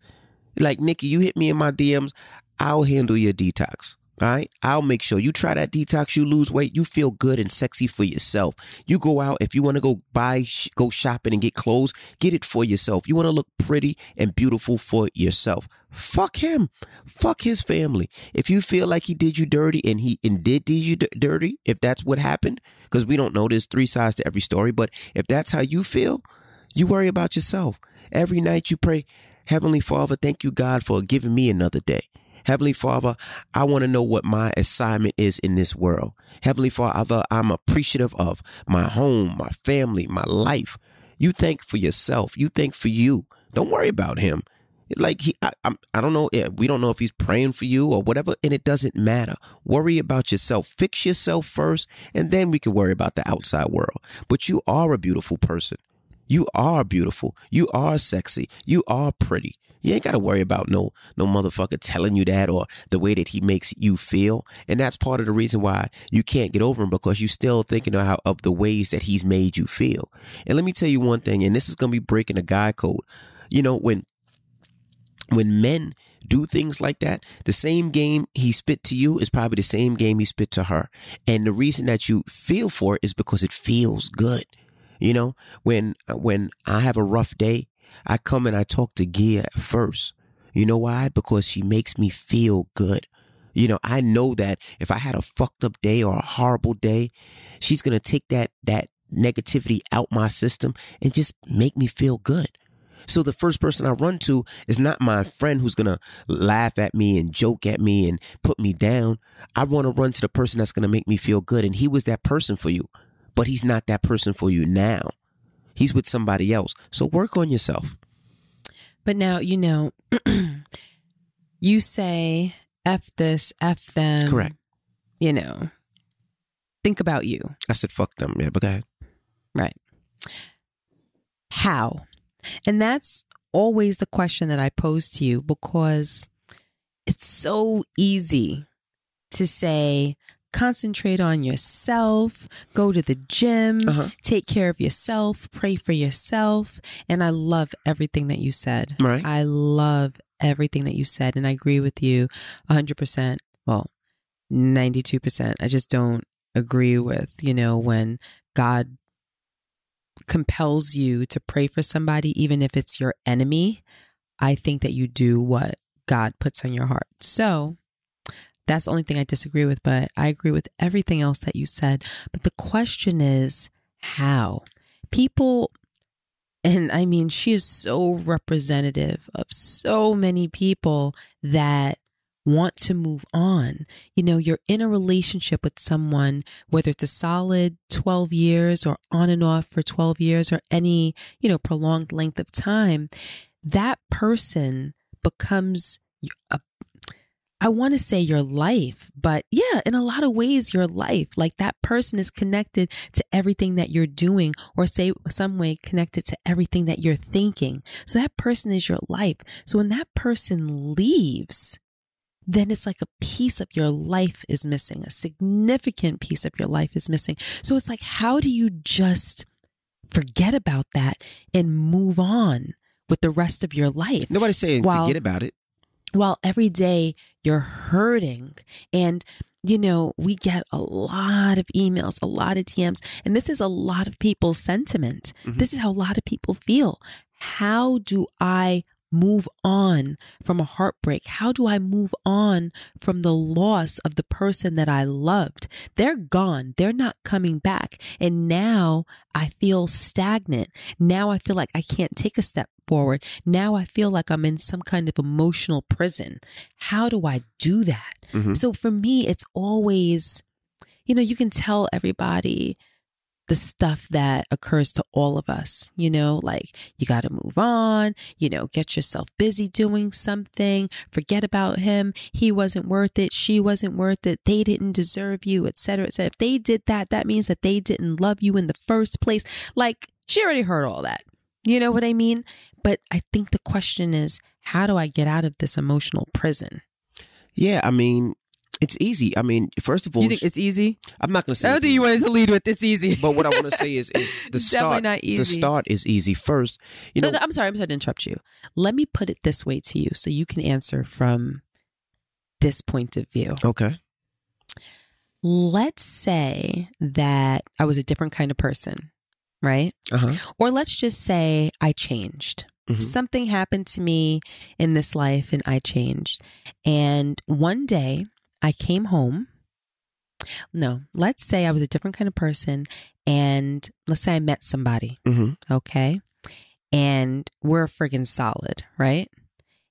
Like, Nikki, you hit me in my DMs, I'll handle your detox. All right. I'll make sure you try that detox. You lose weight. You feel good and sexy for yourself. You go out. If you want to go go shopping and get clothes, get it for yourself. You want to look pretty and beautiful for yourself. Fuck him. Fuck his family. If you feel like he did you dirty and he did you dirty, if that's what happened, because we don't know, there's 3 sides to every story. But if that's how you feel, you worry about yourself. Every night you pray, Heavenly Father, thank you, God, for giving me another day. Heavenly Father, I want to know what my assignment is in this world. Heavenly Father, I'm appreciative of my home, my family, my life. You think for yourself. You think for you. Don't worry about him. Like, I don't know. We don't know if he's praying for you or whatever, and it doesn't matter. Worry about yourself. Fix yourself first, and then we can worry about the outside world. But you are a beautiful person. You are beautiful. You are sexy. You are pretty. You ain't got to worry about no motherfucker telling you that or the way that he makes you feel. And that's part of the reason why you can't get over him, because you still thinking of the ways that he's made you feel. And let me tell you one thing, and this is going to be breaking the guy code. You know, when men do things like that, the same game he spit to you is probably the same game he spit to her. And the reason that you feel for it is because it feels good. You know, when I have a rough day, I come and I talk to Gia first. You know why? Because she makes me feel good. You know, I know that if I had a fucked up day or a horrible day, she's going to take that negativity out my system and just make me feel good. So the first person I run to is not my friend who's going to laugh at me and joke at me and put me down. I want to run to the person that's going to make me feel good. And he was that person for you, but he's not that person for you now. He's with somebody else. So work on yourself. But now, you know, you say F this, F them. Correct. You know, think about you. I said fuck them. Yeah, but go ahead. Right. How? And that's always the question that I pose to you, because it's so easy to say, concentrate on yourself, go to the gym, take care of yourself, pray for yourself. And I love everything that you said. Right. I love everything that you said. And I agree with you 100%. Well, 92%. I just don't agree with, you know, when God compels you to pray for somebody, even if it's your enemy. I think that you do what God puts on your heart. So that's the only thing I disagree with, but I agree with everything else that you said. But the question is, how? People, and I mean, she is so representative of so many people that want to move on. You know, you're in a relationship with someone, whether it's a solid 12 years or on and off for 12 years or any, you know, prolonged length of time, that person becomes I want to say your life, but yeah, in a lot of ways, your life. Like that person is connected to everything that you're doing, or say some way connected to everything that you're thinking. So that person is your life. So when that person leaves, then it's like a piece of your life is missing. A significant piece of your life is missing. So it's like, how do you just forget about that and move on with the rest of your life? Nobody's saying forget about it. While every day you're hurting. And, you know, we get a lot of emails, a lot of DMs, and this is a lot of people's sentiment. This is how a lot of people feel. How do I move on from a heartbreak? How do I move on from the loss of the person that I loved? They're gone. They're not coming back. And now I feel stagnant. Now I feel like I can't take a step forward. Now I feel like I'm in some kind of emotional prison. How do I do that? So for me, it's always, you know, you can tell everybody the stuff that occurs to all of us, you know, like you got to move on, you know, get yourself busy doing something, forget about him. He wasn't worth it. She wasn't worth it. They didn't deserve you, et cetera, et cetera. If they did that, that means that they didn't love you in the first place. Like she already heard all that. You know what I mean? But I think the question is, how do I get out of this emotional prison? Yeah, I mean, it's easy. I mean, first of all, you think it's easy? I'm not going to say. I don't think you wanted to lead with it's easy. But what I want to say is the start. Definitely not easy. The start is easy first. You know, no, I'm sorry to interrupt you. Let me put it this way to you, so you can answer from this point of view. Okay. Let's say that I was a different kind of person, right? Or let's just say I changed. Something happened to me in this life and I changed. And one day I came home. No, let's say I was a different kind of person and let's say I met somebody. Okay. And we're friggin' solid, right?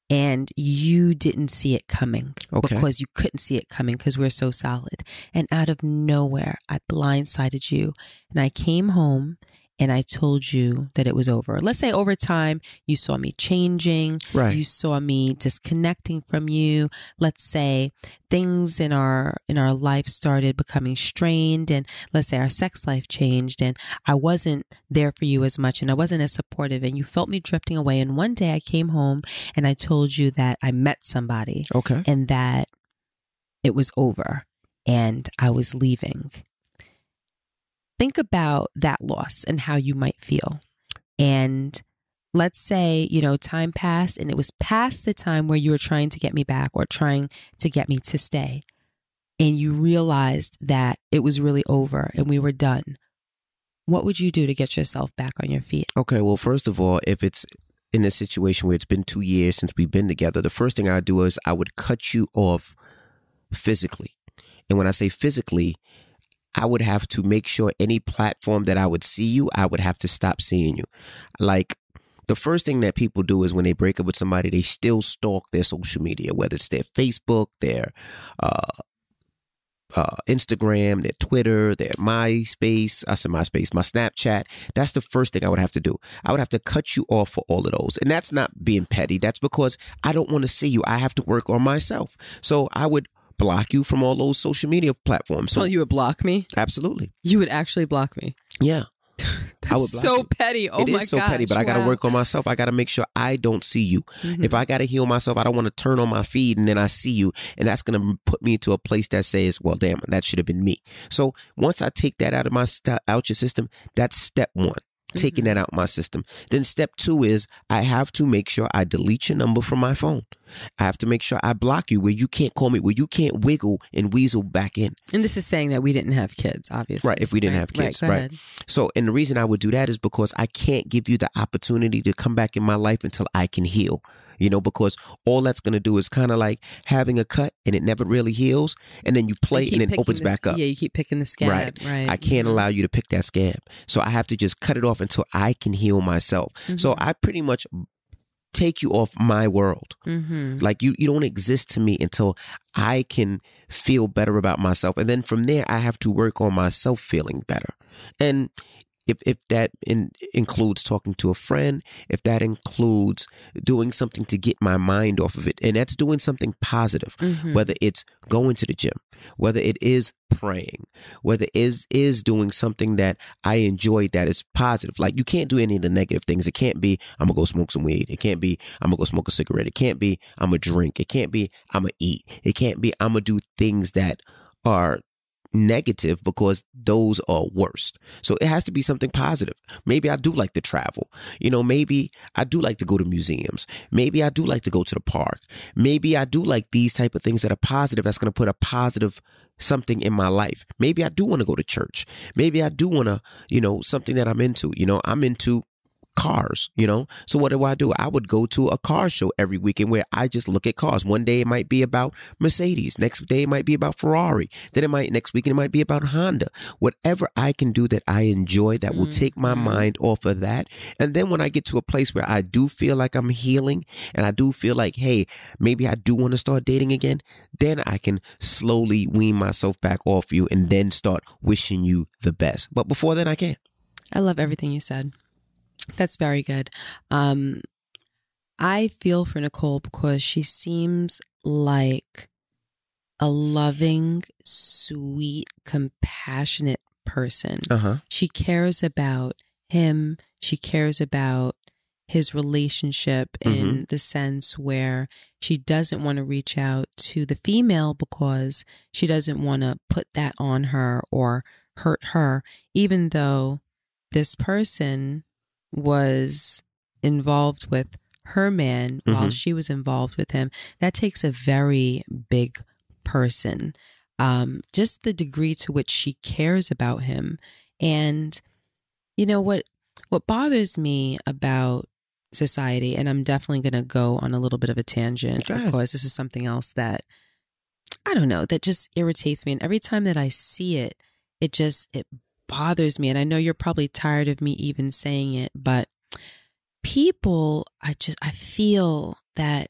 And you didn't see it coming because you couldn't see it coming because we're so solid. And out of nowhere, I blindsided you and I came home and I told you that it was over. Let's say over time, you saw me changing. Right. You saw me disconnecting from you. Let's say things in our life started becoming strained, and let's say our sex life changed, and I wasn't there for you as much, and I wasn't as supportive, and you felt me drifting away. And one day I came home and I told you that I met somebody. Okay. And that it was over and I was leaving. Think about that loss and how you might feel. And let's say, time passed and it was past the time where you were trying to get me back or trying to get me to stay. And you realized that it was really over and we were done. What would you do to get yourself back on your feet? Okay, well, first of all, if it's in a situation where it's been 2 years since we've been together, the first thing I'd do is I would cut you off physically. And when I say physically, I would have to make sure any platform that I would see you, I would have to stop seeing you. Like, the first thing that people do is when they break up with somebody, they still stalk their social media, whether it's their Facebook, their Instagram, their Twitter, their MySpace, my Snapchat. That's the first thing I would have to do. I would have to cut you off for all of those. And that's not being petty. That's because I don't want to see you. I have to work on myself. So I would block you from all those social media platforms. So you would block me? Absolutely. You would actually block me? Yeah. I would block so you. Petty. Oh my gosh. It is so petty, but I got to work on myself. I got to make sure I don't see you. Mm-hmm. If I got to heal myself, I don't want to turn on my feed and then I see you. And that's going to put me into a place that says, well, damn, that should have been me. So once I take that out of out your system, that's step one. Taking that out of my system. Then step two is I have to make sure I delete your number from my phone. I have to make sure I block you where you can't call me, where you can't wiggle and weasel back in. And this is saying that we didn't have kids, obviously. Right, if we didn't have kids. Right. So, and the reason I would do that is because I can't give you the opportunity to come back in my life until I can heal. Because all that's going to do is kind of like having a cut and it never really heals. And then you play and it opens back up. Yeah, you keep picking the scab. Right. I can't allow you to pick that scab. So I have to just cut it off until I can heal myself. Mm-hmm. So I pretty much take you off my world. Mm-hmm. Like you don't exist to me until I can feel better about myself. And then from there, I have to work on myself feeling better. And if that includes talking to a friend, if that includes doing something to get my mind off of it, and that's doing something positive, whether it's going to the gym, whether it is praying, whether it is doing something that I enjoy that is positive. Like you can't do any of the negative things. It can't be, I'm going to go smoke some weed. It can't be, I'm going to go smoke a cigarette. It can't be, I'm going to drink. It can't be, I'm going to eat. It can't be, I'm going to do things that are negative because those are worst. So it has to be something positive. Maybe I do like to travel. Maybe I do like to go to museums. Maybe I do like to go to the park. Maybe I do like these type of things that are positive. That's going to put a positive something in my life. Maybe I do want to go to church. Maybe I do want to, something that I'm into. I'm into cars, So what do? I would go to a car show every weekend where I just look at cars. One day it might be about Mercedes. Next day it might be about Ferrari. Then next weekend it might be about Honda. Whatever I can do that I enjoy that will take my mind off of that. And then when I get to a place where I do feel like I'm healing and I do feel like, hey, maybe I do want to start dating again, then I can slowly wean myself back off you and then start wishing you the best. But before then I can't. I love everything you said. That's very good. I feel for Nicole because she seems like a loving, sweet, compassionate person. She cares about him. She cares about his relationship in the sense where she doesn't want to reach out to the female because she doesn't want to put that on her or hurt her, even though this person was involved with her man while she was involved with him. That takes a very big person. Just the degree to which she cares about him. And what bothers me about society, and I'm definitely going to go on a little bit of a tangent because this is something else that I don't know, that just irritates me. And every time that I see it, it bothers me. And I know you're probably tired of me even saying it, but people, I feel that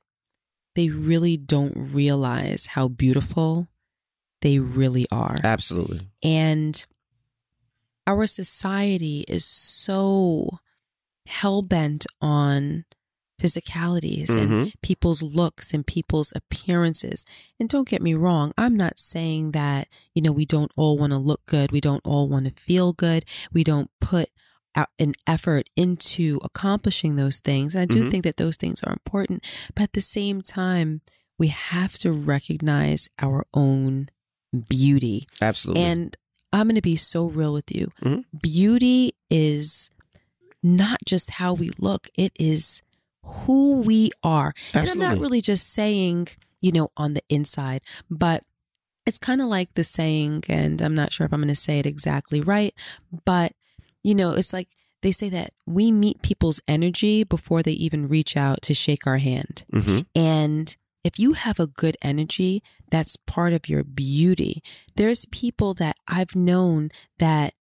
they really don't realize how beautiful they really are. Absolutely. And our society is so hell-bent on physicalities and people's looks and people's appearances. And don't get me wrong, I'm not saying that, we don't all want to look good. We don't all want to feel good. We don't put out an effort into accomplishing those things. And I do think that those things are important. But at the same time, we have to recognize our own beauty. Absolutely. And I'm going to be so real with you. Beauty is not just how we look. It is who we are. Absolutely. And I'm not really just saying, on the inside, but it's kind of like the saying, and I'm not sure if I'm going to say it exactly right, but, it's like they say that we meet people's energy before they even reach out to shake our hand. And if you have a good energy, that's part of your beauty. There's people that I've known that,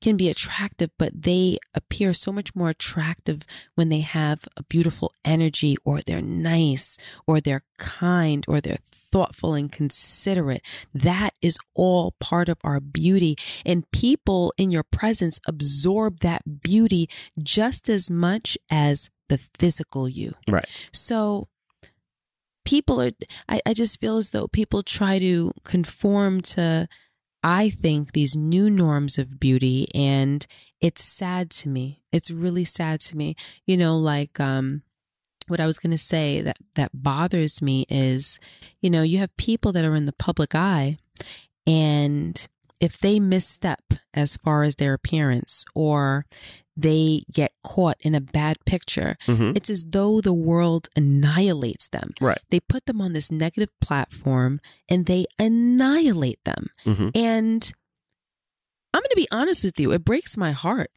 can be attractive, but they appear so much more attractive when they have a beautiful energy, or they're nice, or they're kind, or they're thoughtful and considerate. That is all part of our beauty. And people in your presence absorb that beauty just as much as the physical you. Right. So people are, I just feel as though people try to conform to, I think, these new norms of beauty, and it's sad to me. It's really sad to me. What I was going to say that bothers me is, you have people that are in the public eye, and if they misstep as far as their appearance, or they get caught in a bad picture, it's as though the world annihilates them. Right. They put them on this negative platform and they annihilate them. And I'm going to be honest with you, it breaks my heart.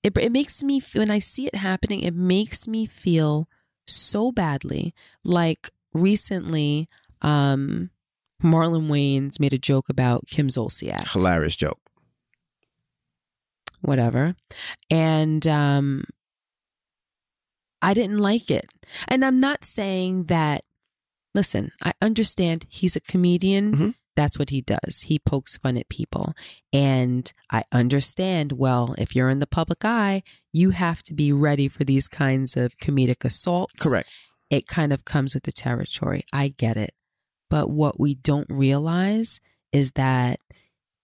It makes me, when I see it happening, it makes me feel so badly. Like recently, Marlon Wayans made a joke about Kim Zolciak. Hilarious joke. Whatever. And I didn't like it. And I'm not saying that, listen, I understand he's a comedian. That's what he does. He pokes fun at people. And I understand, well, if you're in the public eye, you have to be ready for these kinds of comedic assaults. Correct. It kind of comes with the territory. I get it. But what we don't realize is that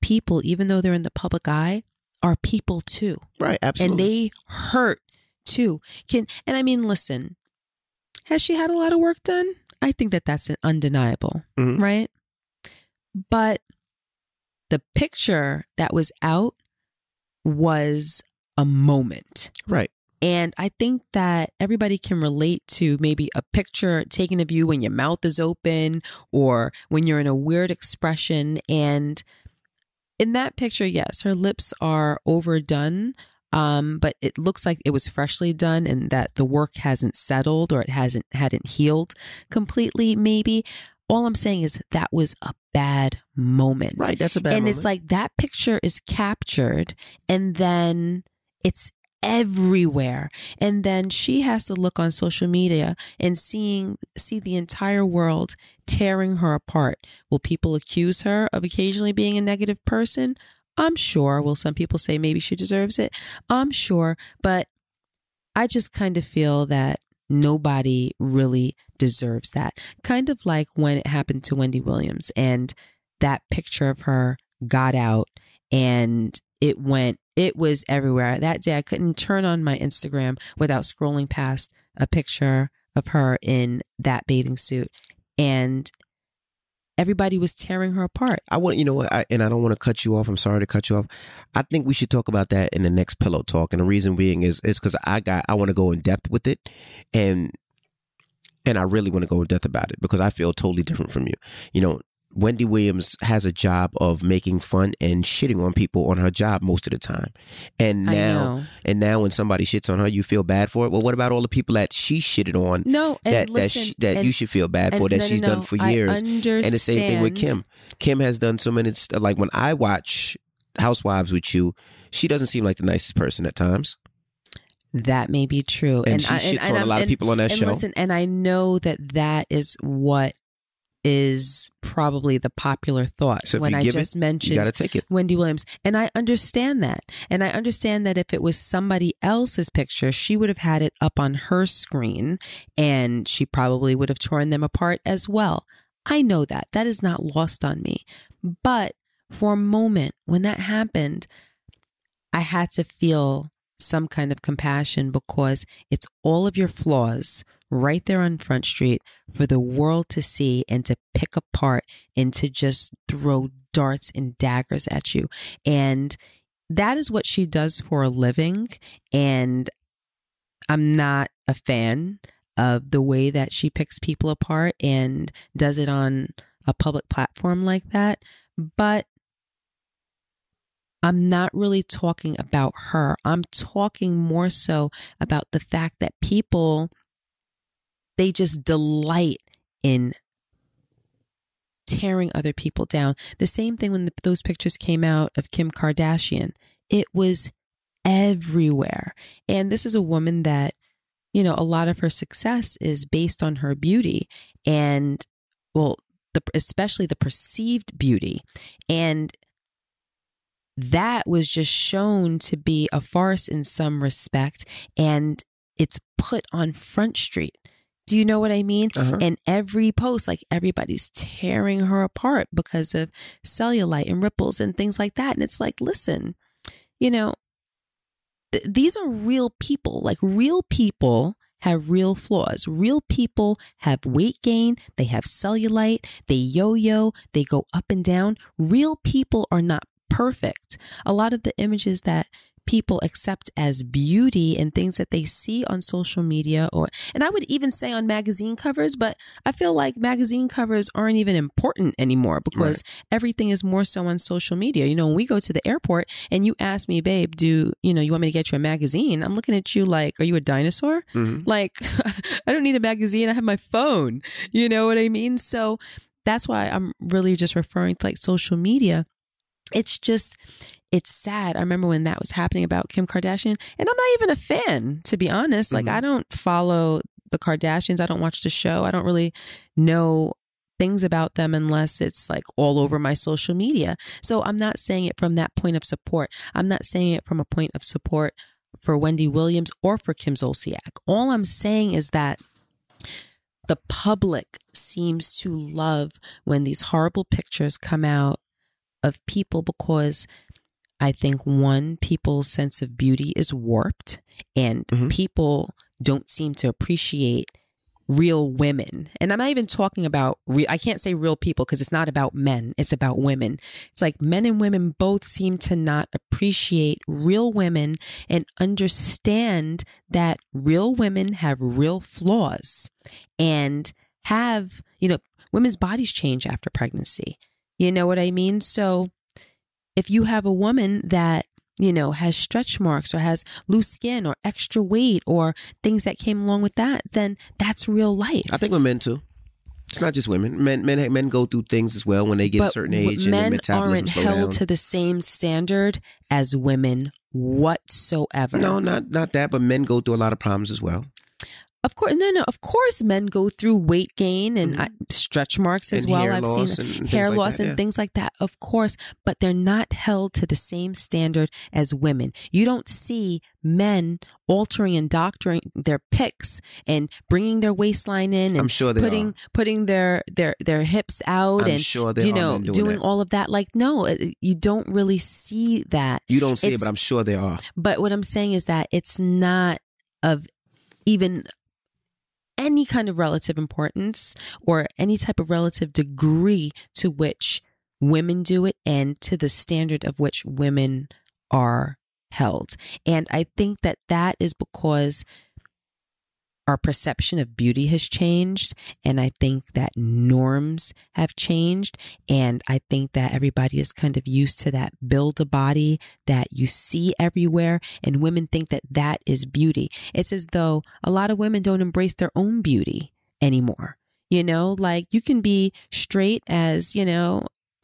people, even though they're in the public eye, are people too. Right, absolutely. And they hurt too. Listen, has she had a lot of work done? I think that that's undeniable, right? But the picture that was out was a moment. Right. And I think that everybody can relate to maybe a picture taken of you when your mouth is open, or when you're in a weird expression. And in that picture, yes, her lips are overdone, but it looks like it was freshly done, and that the work hasn't settled, or it hadn't healed completely, maybe. All I'm saying is that was a bad moment. Right, that's a bad moment. And it's like that picture is captured, and then it's everywhere. And then she has to look on social media and see the entire world tearing her apart. Will people accuse her of occasionally being a negative person? I'm sure. Will some people say maybe she deserves it? I'm sure. But I just kind of feel that nobody really deserves that. Kind of like when it happened to Wendy Williams, and that picture of her got out, and it was everywhere. That day I couldn't turn on my Instagram without scrolling past a picture of her in that bathing suit, and everybody was tearing her apart. I don't want to cut you off. I'm sorry to cut you off. I think we should talk about that in the next pillow talk. And the reason being is because I want to go in depth with it, and I really want to go in depth about it, because I feel totally different from you. Wendy Williams has a job of making fun and shitting on people on her job most of the time. And now when somebody shits on her, you feel bad for it. Well, what about all the people that she shitted on? No, and that you should feel bad for, that she's done for years. I understand. And the same thing with Kim. Kim has done so many, like when I watch Housewives with you, she doesn't seem like the nicest person at times. That may be true. And she shits on a lot of people on that show. Listen, and I know that is what is probably the popular thought. So if when you I give just it, mentioned you got to take it. Wendy Williams. And I understand that. And I understand that if it was somebody else's picture, she would have had it up on her screen and she probably would have torn them apart as well. I know that. That is not lost on me. But for a moment when that happened, I had to feel some kind of compassion because it's all of your flaws right there on Front Street for the world to see and to pick apart and to just throw darts and daggers at you. And that is what she does for a living. And I'm not a fan of the way that she picks people apart and does it on a public platform like that. But I'm not really talking about her. I'm talking more so about the fact that people, they just delight in tearing other people down. The same thing when those pictures came out of Kim Kardashian. It was everywhere. And this is a woman that, you know, a lot of her success is based on her beauty and, well, especially the perceived beauty. And that was just shown to be a farce in some respect, and it's put on Front Street. Do you know what I mean? And every post, like everybody's tearing her apart because of cellulite and ripples and things like that. And it's like, listen, you know, these are real people. Like real people have real flaws. Real people have weight gain. They have cellulite. They yo-yo. They go up and down. Real people are not perfect. A lot of the images that people accept as beauty and things that they see on social media, and I would even say on magazine covers, but I feel like magazine covers aren't even important anymore because everything is more so on social media. You know, when we go to the airport and you ask me, babe, you want me to get you a magazine? I'm looking at you like, are you a dinosaur? Like, I don't need a magazine. I have my phone. You know what I mean? So that's why I'm really just referring to like social media. It's sad. I remember when that was happening about Kim Kardashian, and I'm not even a fan, to be honest. Like, I don't follow the Kardashians. I don't watch the show. I don't really know things about them unless it's like all over my social media. So I'm not saying it from that point of support. I'm not saying it from a point of support for Wendy Williams or for Kim Zolciak. All I'm saying is that the public seems to love when these horrible pictures come out of people because I think, one, people's sense of beauty is warped and people don't seem to appreciate real women. And I'm not even talking about, I can't say real people because it's not about men. It's about women. It's like men and women both seem to not appreciate real women and understand that real women have real flaws and have, women's bodies change after pregnancy. You know what I mean? So if you have a woman that, has stretch marks or has loose skin or extra weight or things that came along with that, then that's real life. I think with men too. It's not just women. Men go through things as well when they get a certain age and their metabolism slow down. Men aren't held to the same standard as women whatsoever. No, not that, but men go through a lot of problems as well. Of course, no. Of course, men go through weight gain and stretch marks as well. I've seen hair loss and things like that, of course, but they're not held to the same standard as women. You don't see men altering and doctoring their pics and bringing their waistline in and I'm sure they putting their hips out I'm and sure doing all of that. Like, no, you don't really see that. You don't see it, but I'm sure they are. But what I'm saying is that it's not of even any kind of relative importance or any type of relative degree to which women do it and to the standard of which women are held. And I think that is because our perception of beauty has changed. And I think that norms have changed. And I think that everybody is kind of used to that build a body that you see everywhere. And women think that that is beauty. It's as though a lot of women don't embrace their own beauty anymore. Like you can be straight as,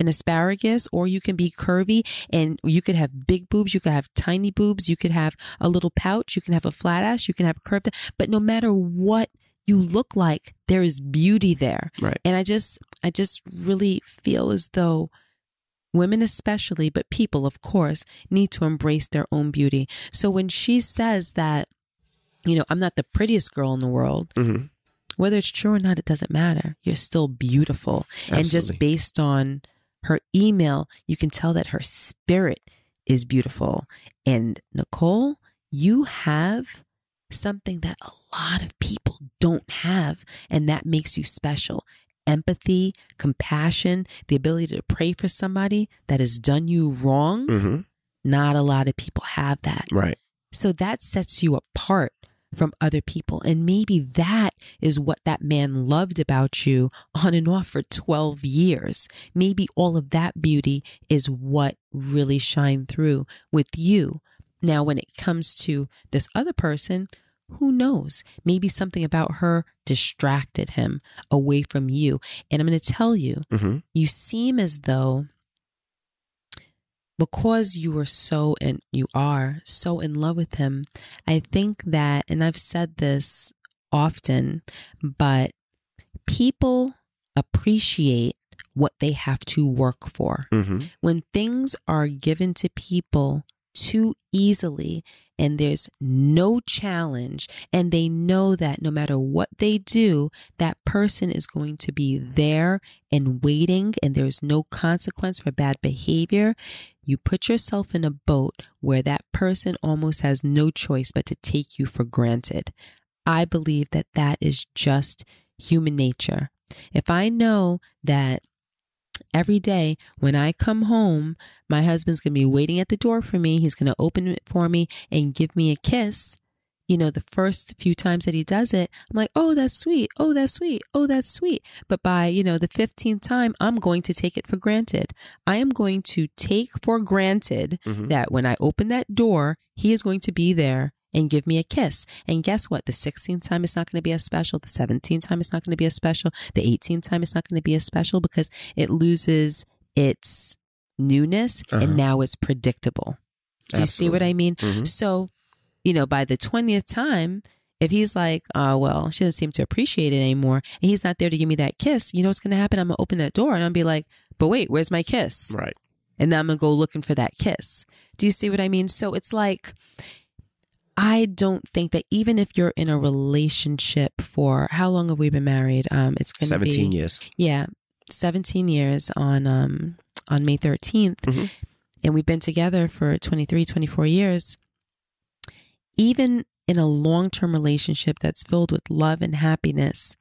an asparagus, or you can be curvy and you could have big boobs, you could have tiny boobs, you could have a little pouch, you can have a flat ass, you can have a curved, but no matter what you look like there is beauty there. Right. And I just really feel as though women especially, but people, of course, need to embrace their own beauty. So when she says that, I'm not the prettiest girl in the world, Mm-hmm. whether it's true or not, it doesn't matter. You're still beautiful. Absolutely. And just based on her email, you can tell that her spirit is beautiful. And Nicole, you have something that a lot of people don't have, and that makes you special. Empathy, compassion, the ability to pray for somebody that has done you wrong. Mm-hmm. Not a lot of people have that. Right. So that sets you apart from other people. And maybe that is what that man loved about you on and off for 12 years. Maybe all of that beauty is what really shined through with you. Now, when it comes to this other person, who knows? Maybe something about her distracted him away from you. And I'm going to tell you, Mm-hmm. you seem as though because you are so in love with him, I think that, and I've said this often, but people appreciate what they have to work for. Mm-hmm. When things are given to people too easily and there's no challenge, and they know that no matter what they do, that person is going to be there and waiting, and there's no consequence for bad behavior, you put yourself in a boat where that person almost has no choice but to take you for granted. I believe that that is just human nature. If I know that every day when I come home, my husband's going to be waiting at the door for me, he's going to open it for me and give me a kiss, the first few times that he does it, I'm like, oh, that's sweet. Oh, that's sweet. Oh, that's sweet. But by, the 15th time, I'm going to take it for granted. I am going to take for granted Mm-hmm. that when I open that door, he is going to be there and give me a kiss. And guess what? The 16th time is not going to be as special. The 17th time is not going to be as special. The 18th time is not going to be as special because it loses its newness and now it's predictable. Do you see what I mean? Mm-hmm. So, by the 20th time, if he's like, oh, well, she doesn't seem to appreciate it anymore, and he's not there to give me that kiss, you know what's going to happen? I'm going to open that door and I'll be like, but wait, where's my kiss? Right. And then I'm going to go looking for that kiss. Do you see what I mean? So it's like, I don't think that even if you're in a relationship for, how long have we been married? It's going to be 17 years. Yeah, 17 years on May 13th. Mm-hmm. And we've been together for 23, 24 years. Even in a long-term relationship that's filled with love and happiness,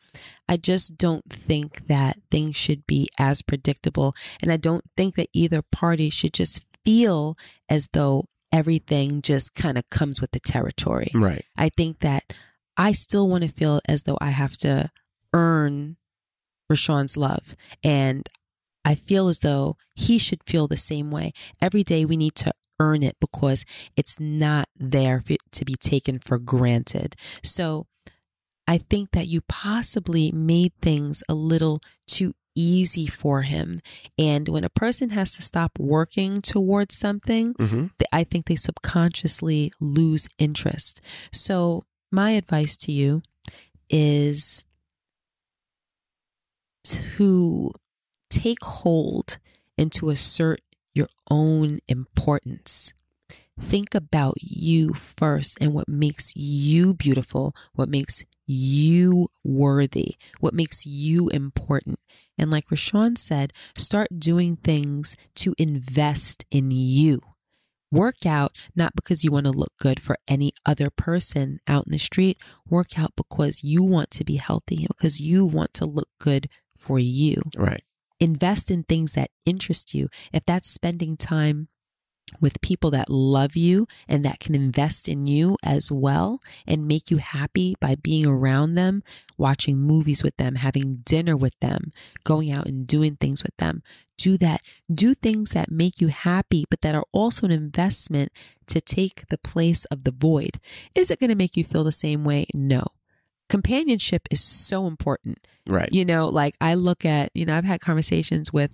I just don't think that things should be as predictable. And I don't think that either party should just feel as though everything just kind of comes with the territory. Right. I think that I still want to feel as though I have to earn Rashawn's love. And I feel as though he should feel the same way. Every day we need to earn it because it's not there for it to be taken for granted. So I think that you possibly made things a little too easy for him. And when a person has to stop working towards something, Mm-hmm. I think they subconsciously lose interest. So my advice to you is to take hold and to assert your own importance. Think about you first and what makes you beautiful, what makes you worthy, what makes you important. And like Rashawn said, start doing things to invest in you. Work out not because you want to look good for any other person out in the street. Work out because you want to be healthy, because you want to look good for you. Right. Invest in things that interest you. If that's spending time with people that love you and that can invest in you as well and make you happy by being around them, watching movies with them, having dinner with them, going out and doing things with them. Do that. Do things that make you happy, but that are also an investment to take the place of the void. Is it going to make you feel the same way? No. Companionship is so important. Right. Like I look at, I've had conversations with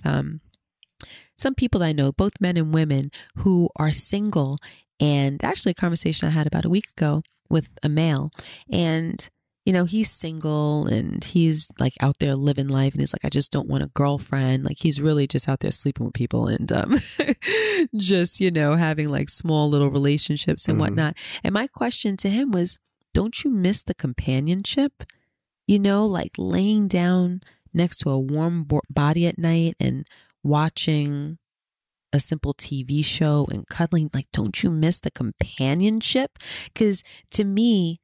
some people that I know, both men and women, who are single. And actually a conversation I had about a week ago with a male. And he's single and he's like out there living life, and he's like, I just don't want a girlfriend. Like he's really just out there sleeping with people and just, having like small little relationships and whatnot. And my question to him was, don't you miss the companionship? Like laying down next to a warm body at night and watching a simple TV show and cuddling. Like, don't you miss the companionship? Because to me,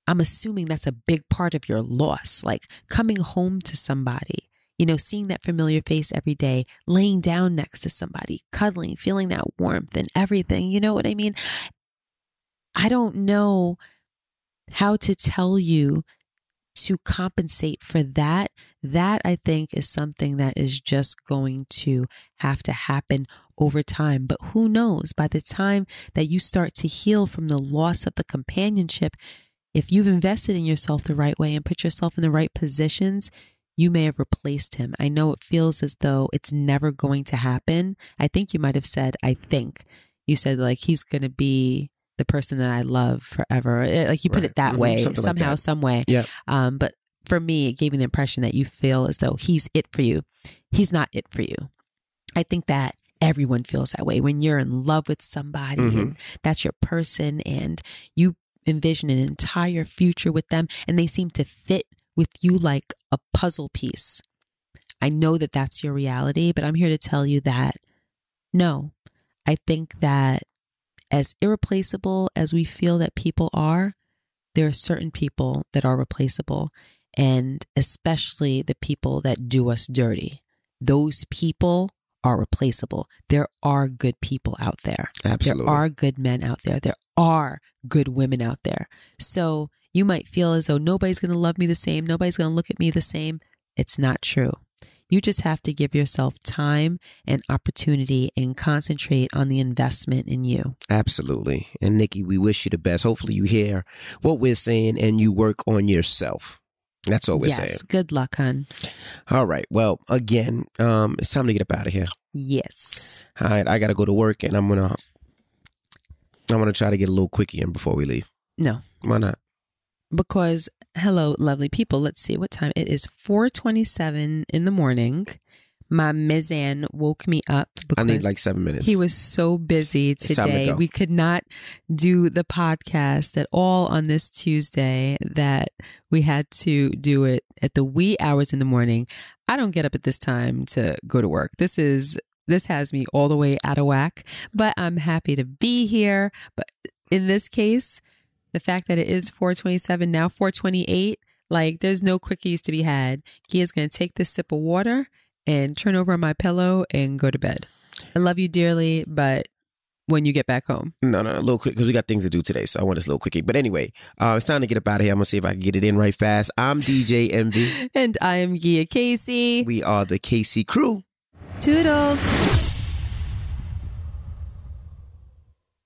I'm assuming that's a big part of your loss. Like coming home to somebody, seeing that familiar face every day, laying down next to somebody, cuddling, feeling that warmth and everything. You know what I mean? I don't know how to tell you to compensate for that. That I think is something that is just going to have to happen over time. But who knows, by the time that you start to heal from the loss of the companionship, if you've invested in yourself the right way and put yourself in the right positions, you may have replaced him. I know it feels as though it's never going to happen. I think you might have said, you said like, he's going to be the person that I love forever. Like you put it that way, somehow, some way. Yeah. But for me, it gave me the impression that you feel as though he's it for you. He's not it for you. I think that everyone feels that way when you're in love with somebody and that's your person and you envision an entire future with them and they seem to fit with you like a puzzle piece. I know that that's your reality, but I'm here to tell you that no, I think that as irreplaceable as we feel that people are, there are certain people that are replaceable, and especially the people that do us dirty. Those people are replaceable. There are good people out there. Absolutely. There are good men out there. There are good women out there. So you might feel as though nobody's going to love me the same. Nobody's going to look at me the same. It's not true. You just have to give yourself time and opportunity and concentrate on the investment in you. Absolutely. And Nikki, we wish you the best. Hopefully you hear what we're saying and you work on yourself. That's all we're saying. Yes. Good luck, hon. All right. Well, again, it's time to get up out of here. Yes. All right. I got to go to work and I'm going to try to get a little quickie in before we leave. No. Why not? Because, hello, lovely people. Let's see what time. It is 4:27 in the morning. My Mizan woke me up because I need like 7 minutes. He was so busy today. We could not do the podcast at all on this Tuesday that we had to do it at the wee hours in the morning. I don't get up at this time to go to work. This has me all the way out of whack, but I'm happy to be here. But in this case, the fact that it is 4:27 now, 4:28, like there's no quickies to be had. Gia's going to take this sip of water and turn over on my pillow and go to bed. I love you dearly, but when you get back home. No, a little quick because we got things to do today. So I want this little quickie. But anyway, it's time to get up out of here. I'm going to see if I can get it in right fast. I'm DJ Envy. And I am Gia Casey. We are the Casey crew. Toodles.